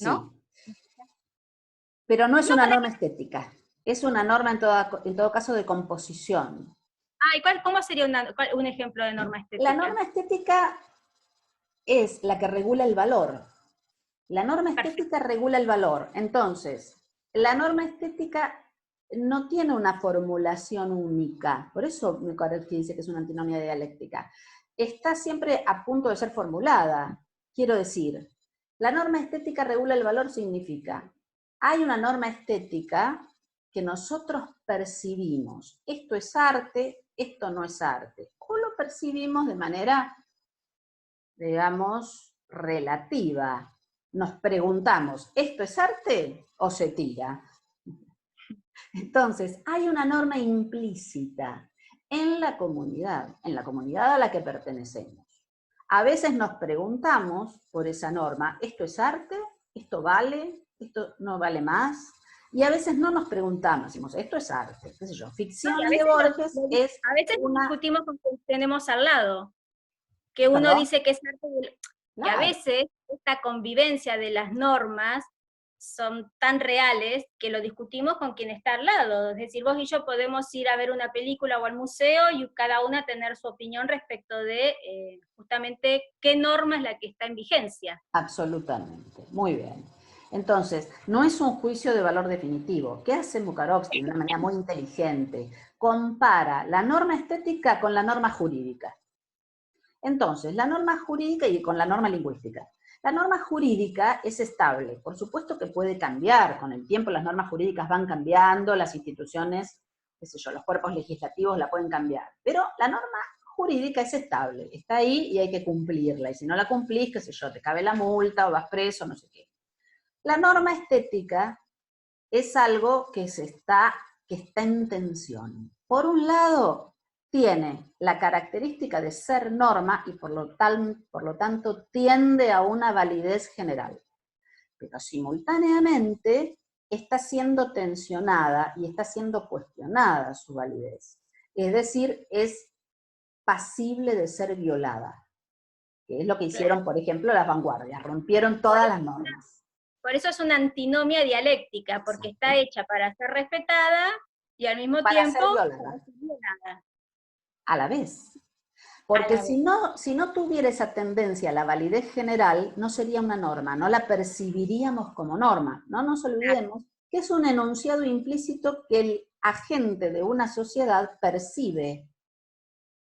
¿No? Sí. Pero no es una norma estética, es una norma en todo caso de composición. ¿Y cómo sería un ejemplo de norma estética? La norma estética es la que regula el valor. La norma estética regula el valor. Entonces, la norma estética no tiene una formulación única. Por eso Mukarovsky dice que es una antinomia dialéctica. Está siempre a punto de ser formulada. Quiero decir, la norma estética regula el valor significa, hay una norma estética que nosotros percibimos. Esto es arte, esto no es arte. O lo percibimos de manera, digamos, relativa. Nos preguntamos, ¿esto es arte o se tira? Entonces, hay una norma implícita en la comunidad a la que pertenecemos. A veces nos preguntamos por esa norma, ¿esto es arte? ¿Esto vale? ¿Esto no vale más? Y a veces no nos preguntamos, decimos, esto es arte, qué sé yo. No, y Ficciones de Borges es a veces lo una... discutimos con quien tenemos al lado, que uno ¿Perdón? dice que es arte, y a Claro, veces esta convivencia de las normas son tan reales que lo discutimos con quien está al lado. Es decir, vos y yo podemos ir a ver una película o al museo y cada una tener su opinión respecto de justamente qué norma es la que está en vigencia. absolutamente. Muy bien. Entonces, no es un juicio de valor definitivo. ¿Qué hace Bukharovsky de una manera muy inteligente? Compara la norma estética con la norma jurídica. Entonces, la norma jurídica y con la norma lingüística. La norma jurídica es estable, por supuesto que puede cambiar, con el tiempo las normas jurídicas van cambiando, las instituciones, qué sé yo, los cuerpos legislativos la pueden cambiar, pero la norma jurídica es estable, está ahí y hay que cumplirla, y si no la cumplís, qué sé yo, te cabe la multa o vas preso, no sé qué. La norma estética es algo que está en tensión. Por un lado, tiene la característica de ser norma y por lo tanto tiende a una validez general, pero simultáneamente está siendo tensionada y está siendo cuestionada su validez. Es decir, es pasible de ser violada, que es lo que Claro. hicieron, por ejemplo, las vanguardias, rompieron Por todas eso, las normas. por eso es una antinomia dialéctica, porque está Exacto. hecha para ser respetada y al mismo Para tiempo ser para violada, ser violada a la vez. a Porque la vez. si no tuviera esa tendencia a la validez general, no sería una norma, no la percibiríamos como norma. No nos olvidemos que es un enunciado implícito que el agente de una sociedad percibe.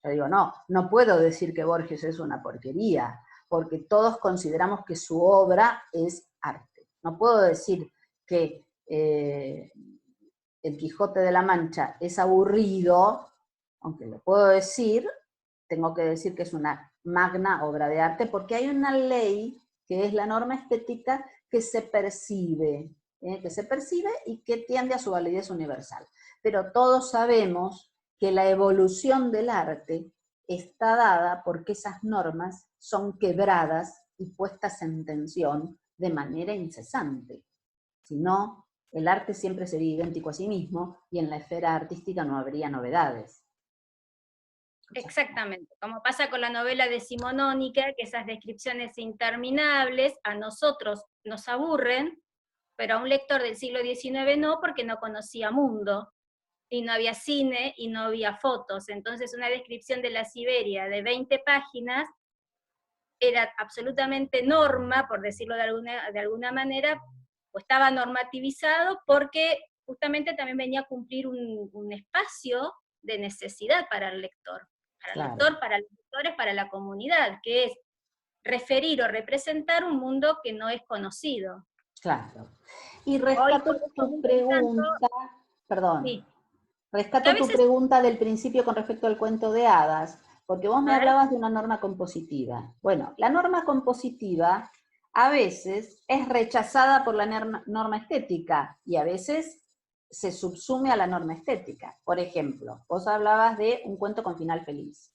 Yo digo, no, no puedo decir que Borges es una porquería, porque todos consideramos que su obra es arte. No puedo decir que El Quijote de la Mancha es aburrido, aunque lo puedo decir, tengo que decir que es una magna obra de arte, porque hay una ley que es la norma estética que se percibe y que tiende a su validez universal. Pero todos sabemos que la evolución del arte está dada porque esas normas son quebradas y puestas en tensión de manera incesante. Si no, el arte siempre sería idéntico a sí mismo y en la esfera artística no habría novedades. Exactamente, como pasa con la novela decimonónica, que esas descripciones interminables a nosotros nos aburren, pero a un lector del siglo XIX no, porque no conocía mundo, y no había cine, y no había fotos. Entonces una descripción de la Siberia de 20 páginas era absolutamente norma, por decirlo de alguna manera, o estaba normativizado porque justamente también venía a cumplir un espacio de necesidad para el Claro, lector, para los lectores, para la comunidad, que es referir o representar un mundo que no es conocido. claro. Y Hoy por rescato eso tu abundan tanto, pregunta, perdón, sí, yo a rescato tu veces, pregunta del principio con respecto al cuento de hadas, porque vos me a ver, hablabas de una norma compositiva. Bueno, la norma compositiva a veces es rechazada por la norma estética y a veces se subsume a la norma estética. Por ejemplo, vos hablabas de un cuento con final feliz.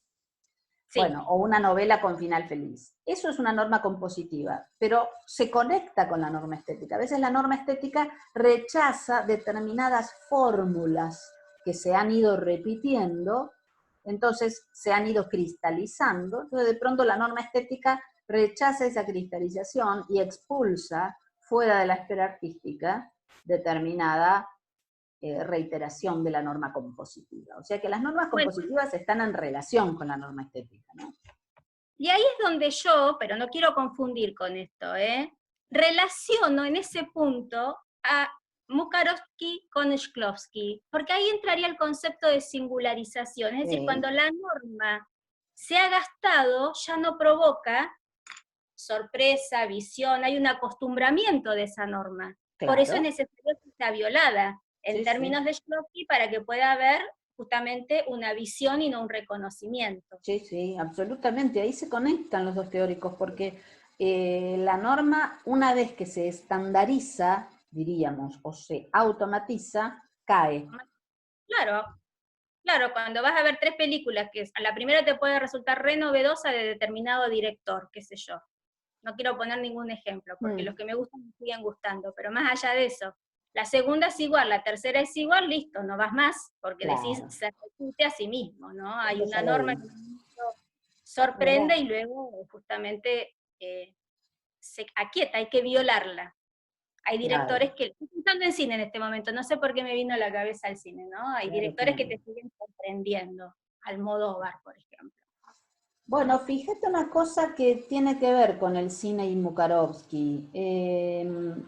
sí, Bueno, o una novela con final feliz. Eso es una norma compositiva, pero se conecta con la norma estética. A veces la norma estética rechaza determinadas fórmulas que se han ido repitiendo, entonces se han ido cristalizando, entonces de pronto la norma estética rechaza esa cristalización y expulsa fuera de la esfera artística determinada reiteración de la norma compositiva. O sea que las normas bueno, compositivas están en relación con la norma estética, ¿no? y ahí es donde yo, pero no quiero confundir con esto, relaciono en ese punto a Mukarovsky con Shklovsky, porque ahí entraría el concepto de singularización, es decir, Sí, cuando la norma se ha gastado, ya no provoca sorpresa, visión, hay un acostumbramiento de esa norma. Por eso es claro, necesario que sea violada, en sí, sí, términos de Shklovsky, para que pueda haber justamente una visión y no un reconocimiento. sí, sí, absolutamente. Ahí se conectan los dos teóricos porque la norma, una vez que se estandariza, diríamos, o se automatiza, cae. Claro, Claro, cuando vas a ver 3 películas, que a la primera te puede resultar re novedosa de determinado director, qué sé yo. No quiero poner ningún ejemplo, porque los que me gustan me siguen gustando, pero más allá de eso, la segunda es igual, la tercera es igual, listo, no vas más, porque decís, Claro, se repite a sí mismo, ¿no? Hay esto ya una lo norma vi. que en un momento Es verdad. sorprende y luego justamente se aquieta, hay que violarla. Hay Claro, directores que, estoy pensando en cine en este momento, no sé por qué me vino a la cabeza el cine, ¿no? Hay claro, directores que claro. te siguen sorprendiendo, Almodóvar, por ejemplo, Bueno, ¿no? fíjate una cosa que tiene que ver con el cine y Mukarovsky.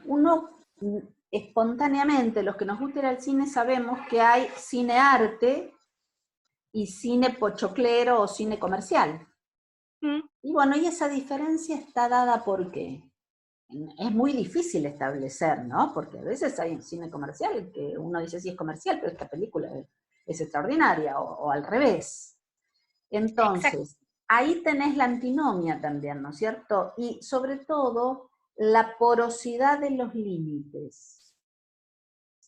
Uno espontáneamente, los que nos gusta ir al cine, sabemos que hay cine arte y cine pochoclero o cine comercial. Mm, Y bueno, y esa diferencia está dada por qué. Es muy difícil establecer, ¿no? Porque a veces hay un cine comercial que uno dice sí es comercial, pero esta película es extraordinaria, o al revés. exacto. Entonces, ahí tenés la antinomia también, ¿no es cierto? Y sobre todo, la porosidad de los límites.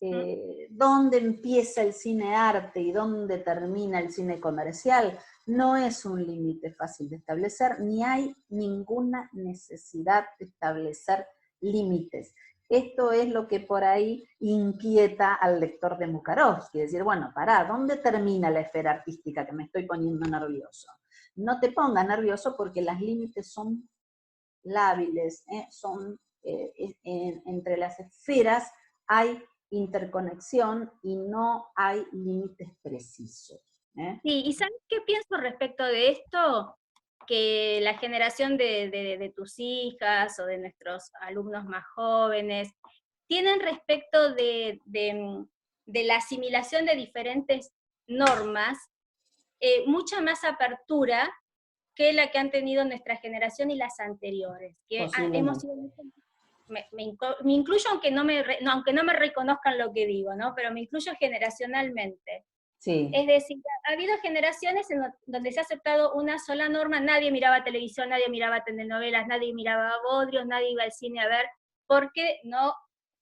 Mm. Dónde empieza el cine arte y dónde termina el cine comercial, no es un límite fácil de establecer, ni hay ninguna necesidad de establecer límites. Esto es lo que por ahí inquieta al lector de Mukarovsky, decir, bueno, pará, ¿dónde termina la esfera artística que me estoy poniendo nervioso? No te pongas nervioso porque los límites son lábiles, son entre las esferas hay interconexión y no hay límites precisos. Sí, ¿y sabes qué pienso respecto de esto? Que la generación de tus hijas o de nuestros alumnos más jóvenes tienen respecto de la asimilación de diferentes normas mucha más apertura que la que han tenido nuestra generación y las anteriores, que hemos Posiblemente. sido me incluyo aunque no me reconozcan lo que digo, ¿no? Pero me incluyo generacionalmente. Sí, Es decir, ha habido generaciones donde se ha aceptado una sola norma, nadie miraba televisión, nadie miraba telenovelas, nadie miraba bodrios, nadie iba al cine a ver, porque no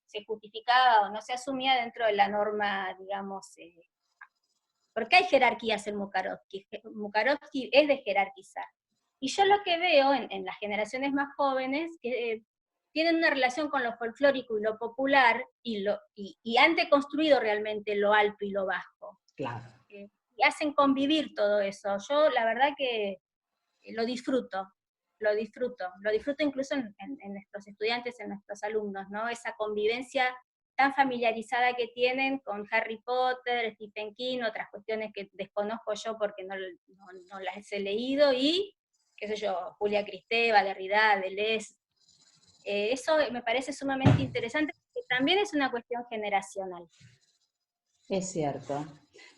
se justificaba o no se asumía dentro de la norma, digamos, porque hay jerarquías en Mukarovsky. Mukarovsky es de jerarquizar. Y yo lo que veo en las generaciones más jóvenes, que tienen una relación con lo folclórico y lo popular, y han deconstruido realmente lo alto y lo bajo. claro. Y hacen convivir todo eso. Yo la verdad que lo disfruto, lo disfruto incluso en nuestros estudiantes, en nuestros alumnos, ¿no? Esa convivencia tan familiarizada que tienen con Harry Potter, Stephen King, otras cuestiones que desconozco yo porque no las he leído, y, qué sé yo, Julia Kristeva, Derrida, Deleuze. Eso me parece sumamente interesante, porque también es una cuestión generacional. Es cierto.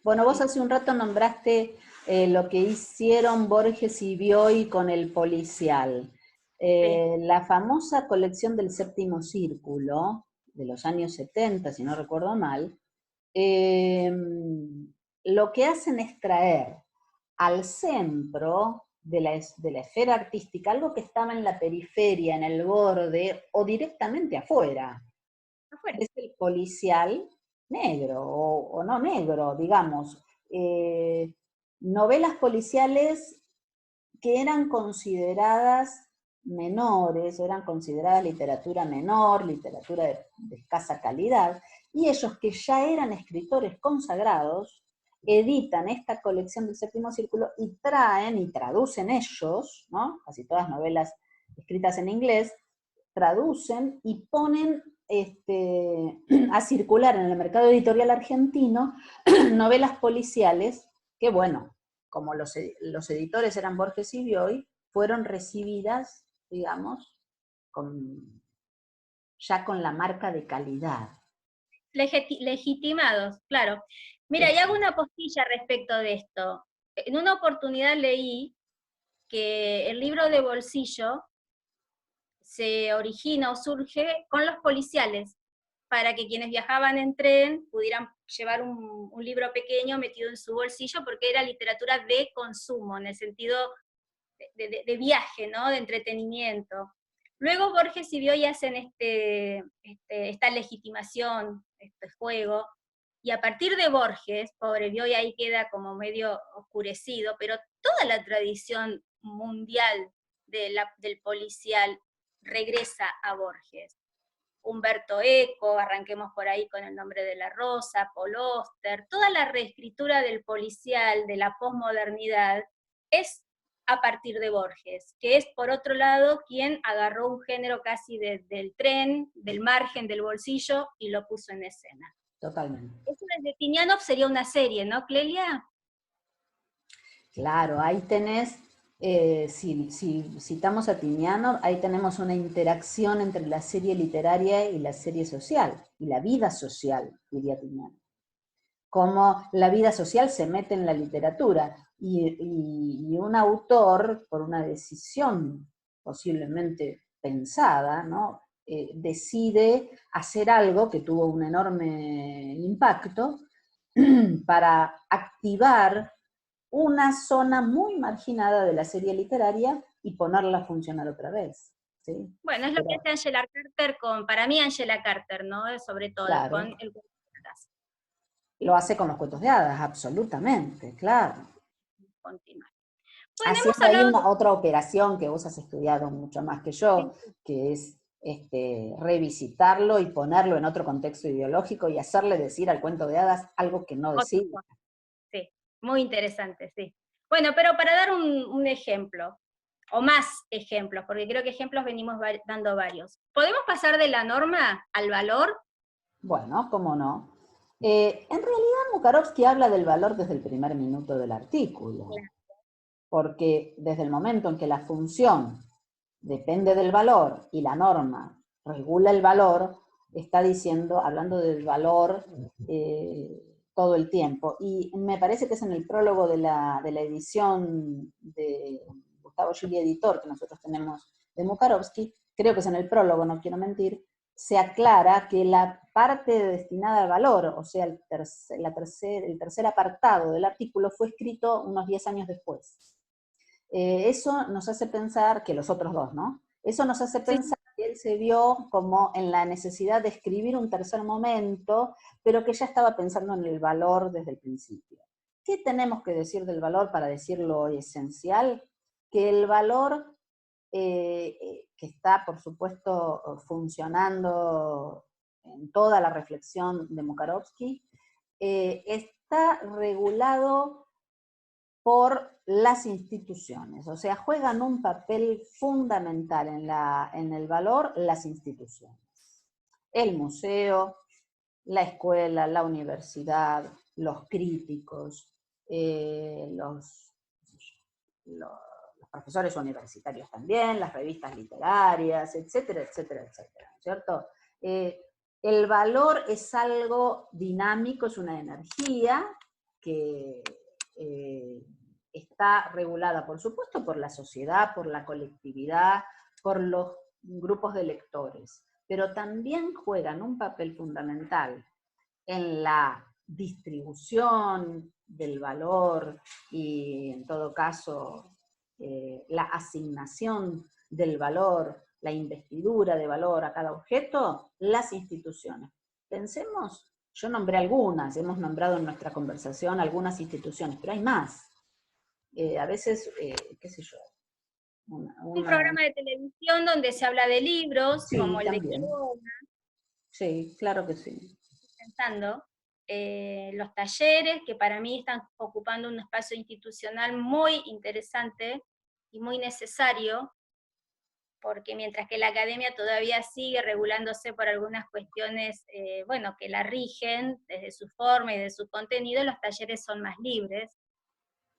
Bueno, vos Sí, hace un rato nombraste lo que hicieron Borges y Bioy con el policial. sí. La famosa colección del Séptimo Círculo, de los años 70, si no recuerdo mal, eh, lo que hacen es traer al centro de la esfera artística algo que estaba en la periferia, en el borde o directamente afuera. Afuera. Es el policial negro o no negro, digamos. Novelas policiales que eran consideradas menores, eran consideradas literatura menor, literatura de escasa calidad, y ellos que ya eran escritores consagrados, editan esta colección del Séptimo Círculo y traen y traducen ellos, ¿no? Casi todas novelas escritas en inglés, traducen y ponen a circular en el mercado editorial argentino novelas policiales que, bueno, como los editores eran Borges y Bioy, fueron recibidas, digamos, ya con la marca de calidad. Legitimados, claro. Mira, y hago Eso. una postilla respecto de esto. En una oportunidad leí que el libro de bolsillo se origina o surge con los policiales, para que quienes viajaban en tren pudieran llevar un libro pequeño metido en su bolsillo, porque era literatura de consumo, en el sentido de viaje, ¿no? De entretenimiento. Luego Borges y Bioy hacen esta legitimación, este juego, Y a partir de Borges, pobre Bioy ahí queda como medio oscurecido, pero toda la tradición mundial del policial regresa a Borges. Humberto Eco, arranquemos por ahí con El nombre de la rosa, Paul Auster, toda la reescritura del policial, de la posmodernidad, es a partir de Borges, que es, por otro lado, quien agarró un género casi del tren, del margen, del bolsillo, y lo puso en escena. Totalmente. Eso desde Tinianov sería una serie, ¿no, Clelia? Claro, ahí tenés, si citamos a Tinianov, ahí tenemos una interacción entre la serie literaria y la serie social, y la vida social, diría Tinianov. Cómo la vida social se mete en la literatura, y un autor, por una decisión posiblemente pensada, ¿no? Decide hacer algo que tuvo un enorme impacto para activar una zona muy marginada de la serie literaria y ponerla a funcionar otra vez. ¿Sí? Bueno, es lo que hace Angela Carter para mí Angela Carter, ¿no? Sobre todo Claro, con el cuento de hadas. lo hace con los cuentos de hadas, absolutamente, claro. Continuar. Bueno, hemos Haciendo ahí hablado una, otra operación que vos has estudiado mucho más que yo, que es revisitarlo y ponerlo en otro contexto ideológico y hacerle decir al cuento de hadas algo que no otra decía. cosa. Sí, muy interesante, sí. Bueno, pero para dar un ejemplo, o más ejemplos, porque creo que ejemplos venimos dando varios. ¿Podemos pasar de la norma al valor? Bueno, cómo no. En realidad Mukarovsky habla del valor desde el primer minuto del artículo, porque desde el momento en que la función depende del valor y la norma regula el valor, está diciendo, hablando del valor todo el tiempo. Y me parece que es en el prólogo de la edición de Gustavo Gili Editor, que nosotros tenemos de Mukarovsky, creo que es en el prólogo, no quiero mentir, se aclara que la parte destinada al valor, o sea, el tercer apartado del artículo, fue escrito unos 10 años después. Eso nos hace pensar, que los otros dos, ¿no? Eso nos hace pensar que él se vio como en la necesidad de escribir un tercer momento, pero que ya estaba pensando en el valor desde el principio. ¿Qué tenemos que decir del valor para decir lo esencial? Que el valor, que está, por supuesto, funcionando en toda la reflexión de Mukarovsky, está regulado por las instituciones, o sea, juegan un papel fundamental en el valor las instituciones. El museo, la escuela, la universidad, los críticos, los profesores universitarios también, las revistas literarias, etcétera, etcétera, etcétera, ¿cierto? El valor es algo dinámico, es una energía que está regulada, por supuesto, por la sociedad, por la colectividad, por los grupos de lectores, pero también juegan un papel fundamental en la distribución del valor y, en todo caso, la asignación del valor, la investidura de valor a cada objeto, las instituciones. Pensemos, yo nombré algunas, hemos nombrado en nuestra conversación algunas instituciones, pero hay más. A veces, qué sé yo. Un programa de televisión donde se habla de libros, Sí, como el de también. Quiroga, Sí, claro que sí. pensando, los talleres, que para mí están ocupando un espacio institucional muy interesante y muy necesario, porque mientras que la academia todavía sigue regulándose por algunas cuestiones, bueno, que la rigen desde su forma y de su contenido, los talleres son más libres,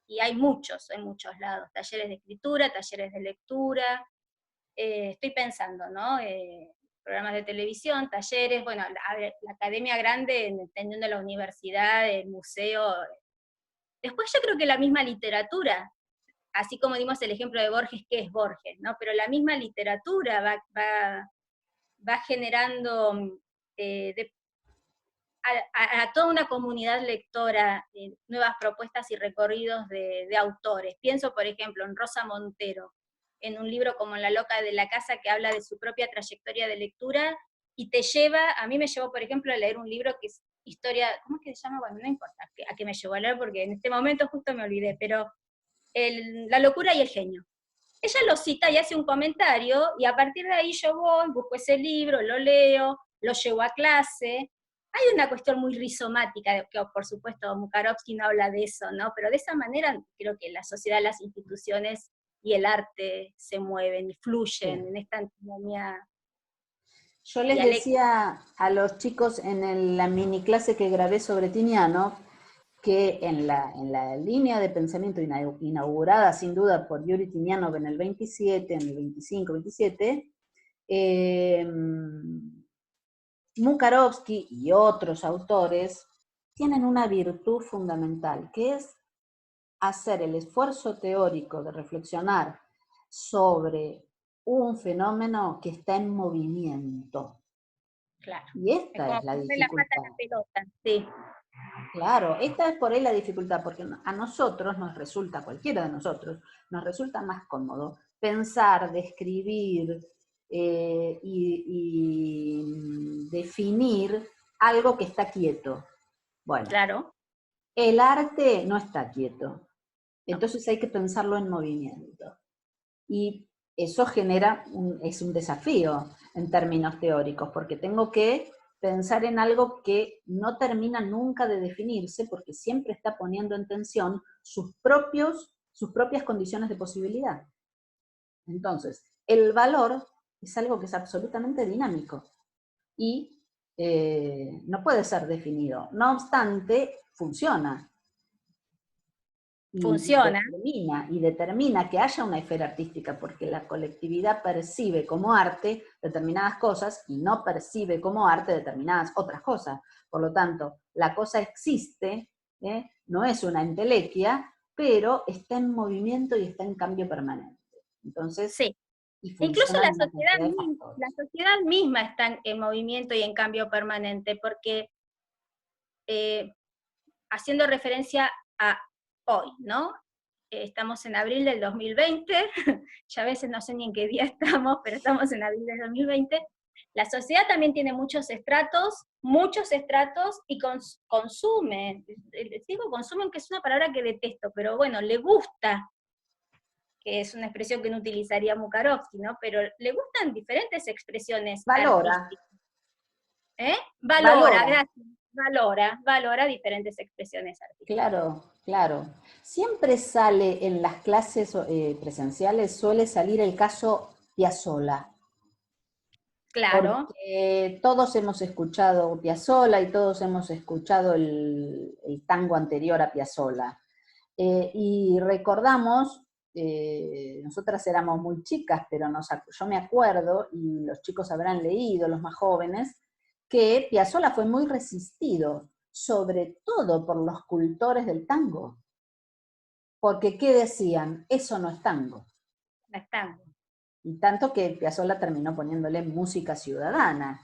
y hay muchos en muchos lados, talleres de escritura, talleres de lectura, estoy pensando, ¿no? Programas de televisión, talleres, bueno, la academia grande, entendiendo la universidad, el museo. Después yo creo que la misma literatura, así como dimos el ejemplo de Borges, ¿qué es Borges? ¿No? Pero la misma literatura va generando a toda una comunidad lectora nuevas propuestas y recorridos de autores. Pienso, por ejemplo, en Rosa Montero, en un libro como La loca de la casa, que habla de su propia trayectoria de lectura, y te lleva, a mí me llevó, por ejemplo, a leer un libro que historia, ¿cómo es que se llama? Bueno, no importa a qué me llevó a leer, porque en este momento justo me olvidé, pero La locura y el genio. Ella lo cita y hace un comentario, y a partir de ahí yo voy, busco ese libro, lo leo, lo llevo a clase. Hay una cuestión muy rizomática, que por supuesto Mukarovsky no habla de eso, ¿no? Pero de esa manera creo que la sociedad, las instituciones y el arte se mueven y fluyen Sí. en esta antinomía Yo les dialéctica. decía a los chicos en la mini clase que grabé sobre Tiniano, que en la línea de pensamiento inaugurada sin duda por Yuri Tinianov en el 27, en el 25, 27, Mukarovsky y otros autores tienen una virtud fundamental, que es hacer el esfuerzo teórico de reflexionar sobre un fenómeno que está en movimiento. Claro. Y Es esta como es la ponerle la pata a dificultad. la pelota, sí. Claro, esta es por ahí la dificultad, porque a nosotros nos resulta, a cualquiera de nosotros, nos resulta más cómodo pensar, describir y definir algo que está quieto. Bueno, Claro. el arte no está quieto, No. entonces hay que pensarlo en movimiento. Y eso es un desafío en términos teóricos, porque tengo que pensar en algo que no termina nunca de definirse, porque siempre está poniendo en tensión sus propias condiciones de posibilidad. Entonces, el valor es algo que es absolutamente dinámico y no puede ser definido. No obstante, funciona Funciona. y determina que haya una esfera artística, porque la colectividad percibe como arte determinadas cosas y no percibe como arte determinadas otras cosas. Por lo tanto, la cosa existe, no es una entelequia, pero está en movimiento y está en cambio permanente. Entonces, Sí. y Incluso funcionan una cantidad de la factores. sociedad misma está en movimiento y en cambio permanente, porque eh, haciendo referencia a hoy, ¿no? Estamos en abril del 2020, ya a veces no sé ni en qué día estamos, pero estamos en abril del 2020. La sociedad también tiene muchos estratos y consume, digo consumen, que es una palabra que detesto, pero bueno, le gusta, que es una expresión que no utilizaría Mukarovsky, ¿no? Pero le gustan diferentes expresiones Valora, artísticas. ¿Eh? valora. Gracias, valora diferentes expresiones artísticas. Claro, claro. Siempre sale en las clases presenciales, suele salir el caso Piazzolla, Claro, porque todos hemos escuchado Piazzolla y todos hemos escuchado el tango anterior a Piazzolla. Y recordamos, nosotras éramos muy chicas, pero yo me acuerdo, y los chicos habrán leído, los más jóvenes, que Piazzolla fue muy resistido, sobre todo por los cultores del tango. Porque, ¿qué decían? Eso no es tango. no es tango. Y tanto que Piazzolla terminó poniéndole música ciudadana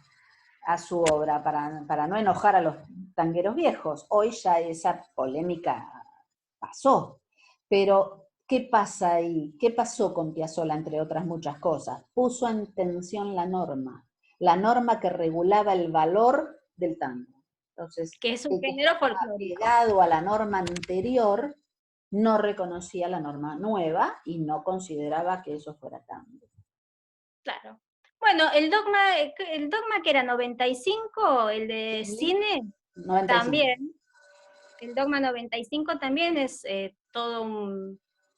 a su obra para no enojar a los tangueros viejos. Hoy ya esa polémica pasó. Pero, ¿qué pasa ahí? ¿Qué pasó con Piazzolla, entre otras muchas cosas? Puso en tensión la norma que regulaba el valor del tango. Entonces, Que es un el que género estaba folclórico. pegado a la norma anterior no reconocía la norma nueva y no consideraba que eso fuera tango. Claro. Bueno, el dogma que era 95, el de Sí, cine, 95. también. El dogma 95 también es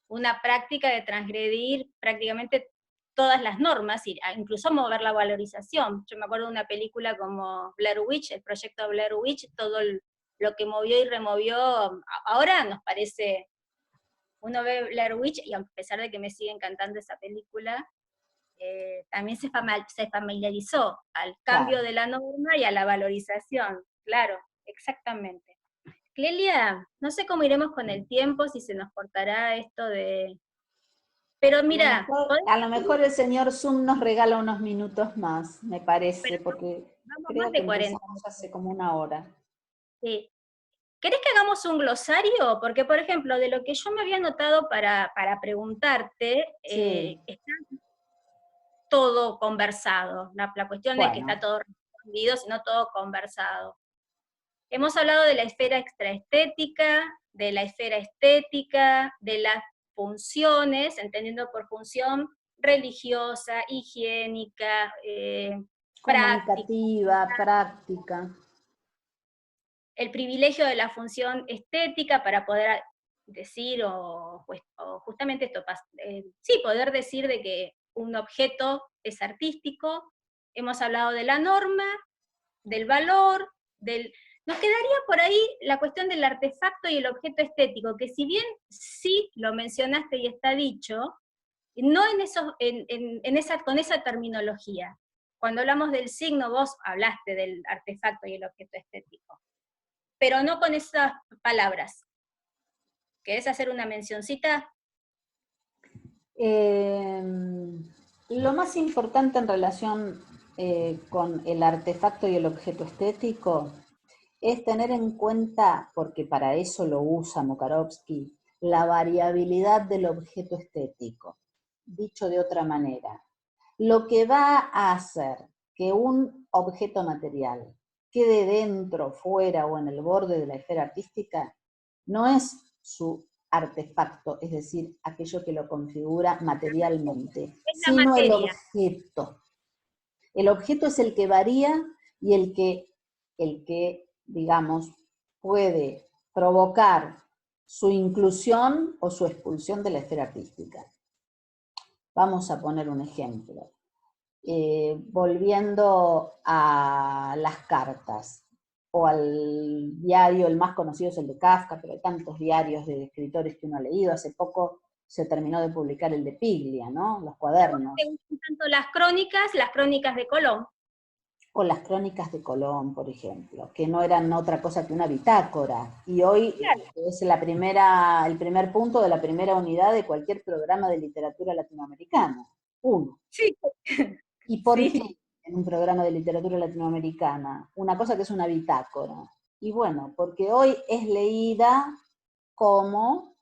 una práctica de transgredir prácticamente todas las normas, incluso mover la valorización. Yo me acuerdo de una película como Blair Witch, el proyecto Blair Witch, lo que movió y removió, ahora nos parece, uno ve Blair Witch y a pesar de que me sigue encantando esa película, también se familiarizó al cambio Claro. de la norma y a la valorización, claro, exactamente. Clelia, no sé cómo iremos con el tiempo, si se nos cortará esto de... Pero mira, A lo mejor el señor Zoom nos regala unos minutos más, me pero parece, porque vamos más creo que de 40. empezamos hace como una hora. Sí. ¿Querés que hagamos un glosario? Porque, por ejemplo, de lo que yo me había anotado para preguntarte, Sí, está todo conversado. La cuestión no es que está bueno, todo respondido, sino todo conversado. Hemos hablado de la esfera extraestética, de la esfera estética, de las funciones, entendiendo por función religiosa, higiénica, práctica, Comunicativa, práctica. el privilegio de la función estética para poder decir, o justamente esto, sí, poder decir de que un objeto es artístico. Hemos hablado de la norma, del valor, nos quedaría por ahí la cuestión del artefacto y el objeto estético, que si bien sí lo mencionaste y está dicho, no con esa terminología. Cuando hablamos del signo, vos hablaste del artefacto y el objeto estético, pero no con esas palabras. ¿Querés hacer una mencioncita? Lo más importante en relación con el artefacto y el objeto estético es tener en cuenta, porque para eso lo usa Mukarovsky, la variabilidad del objeto estético. Dicho de otra manera, lo que va a hacer que un objeto material quede dentro, fuera o en el borde de la esfera artística no es su artefacto, es decir, aquello que lo configura materialmente, Es la sino el materia. objeto. El objeto es el que varía y el que, digamos, puede provocar su inclusión o su expulsión de la esfera artística. Vamos a poner un ejemplo. Volviendo a las cartas, o al diario, el más conocido es el de Kafka, pero hay tantos diarios de escritores que uno ha leído. Hace poco se terminó de publicar el de Piglia, ¿no? Los cuadernos. ¿Te gustan tanto las crónicas de Colón? O las crónicas de Colón, por ejemplo, que no eran otra cosa que una bitácora. Y hoy Claro. es el primer punto de la primera unidad de cualquier programa de literatura latinoamericana. Uno. Sí. ¿Y por Sí. qué en un programa de literatura latinoamericana? Una cosa que es una bitácora. Y bueno, porque hoy es leída como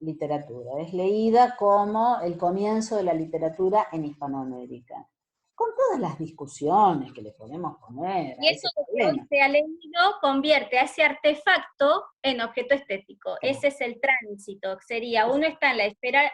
literatura, es leída como el comienzo de la literatura en Hispanoamérica, con todas las discusiones que le podemos poner Y a eso ese que hoy problema. se ha leído convierte a ese artefacto en objeto estético. Claro. Ese es el tránsito. Sería, uno está en la esfera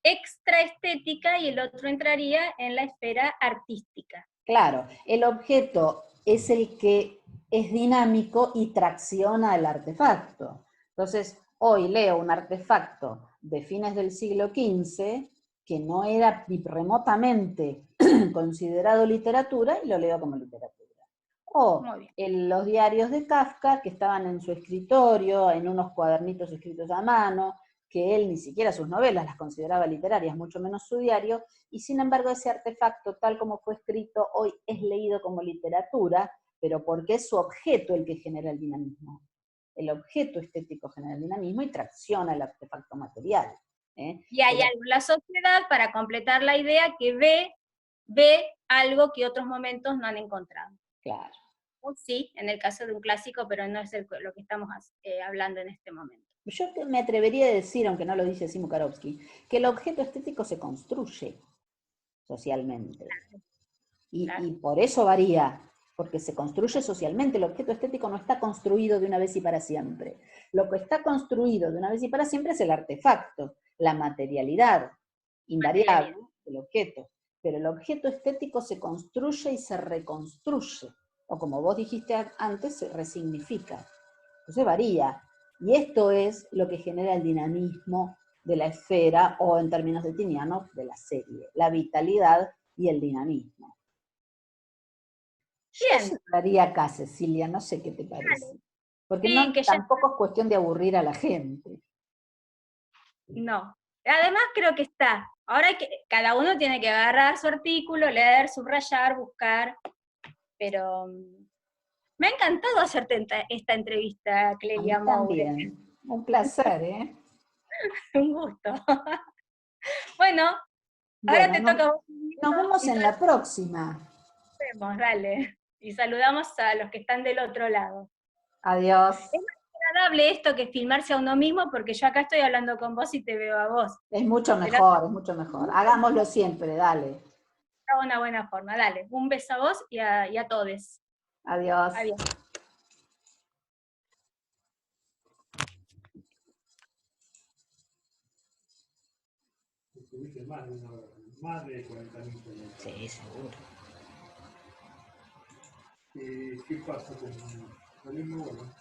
extraestética y el otro entraría en la esfera artística. Claro, el objeto es el que es dinámico y tracciona el artefacto. Entonces, hoy leo un artefacto de fines del siglo XV que no era remotamente considerado literatura y lo leo como literatura. O los diarios de Kafka que estaban en su escritorio, en unos cuadernitos escritos a mano, que él ni siquiera sus novelas las consideraba literarias, mucho menos su diario, y sin embargo ese artefacto, tal como fue escrito, hoy es leído como literatura, pero porque es su objeto el que genera el dinamismo. El objeto estético genera el dinamismo y tracciona el artefacto material. Y hay algo en la sociedad, para completar la idea, que ve algo que otros momentos no han encontrado. Claro. O sí, en el caso de un clásico, pero no es lo que estamos hablando en este momento. Yo me atrevería a decir, aunque no lo dice así Mukarovsky, que el objeto estético se construye socialmente. Claro. Y por eso varía, porque se construye socialmente. El objeto estético no está construido de una vez y para siempre. Lo que está construido de una vez y para siempre es el artefacto, la materialidad invariable del objeto. Pero el objeto estético se construye y se reconstruye. O como vos dijiste antes, se resignifica. Entonces varía. Y esto es lo que genera el dinamismo de la esfera, o en términos de Tiniano, de la serie. La vitalidad y el dinamismo. Yo cerraría acá, Cecilia, no sé qué te parece. Porque sí, tampoco es cuestión de aburrir a la gente. No. Además creo que está. Ahora cada uno tiene que agarrar su artículo, leer, subrayar, buscar. Pero me ha encantado hacerte esta entrevista, Clelia Moure. También. Un placer, ¿eh? Un gusto. Bueno, ahora te toca a vos. Nos vemos en la próxima. Nos vemos, dale. Y saludamos a los que están del otro lado. Adiós. Es más agradable esto que filmarse a uno mismo, porque yo acá estoy hablando con vos y te veo a vos. Es mucho mejor, es mucho mejor. Hagámoslo siempre, dale. Una buena forma, dale. Un beso a vos y a todos. Adiós. Adiós. Estuviste más de una hora, más de 40 minutos. Sí, seguro. ¿Y qué pasa con el alumno? Bueno,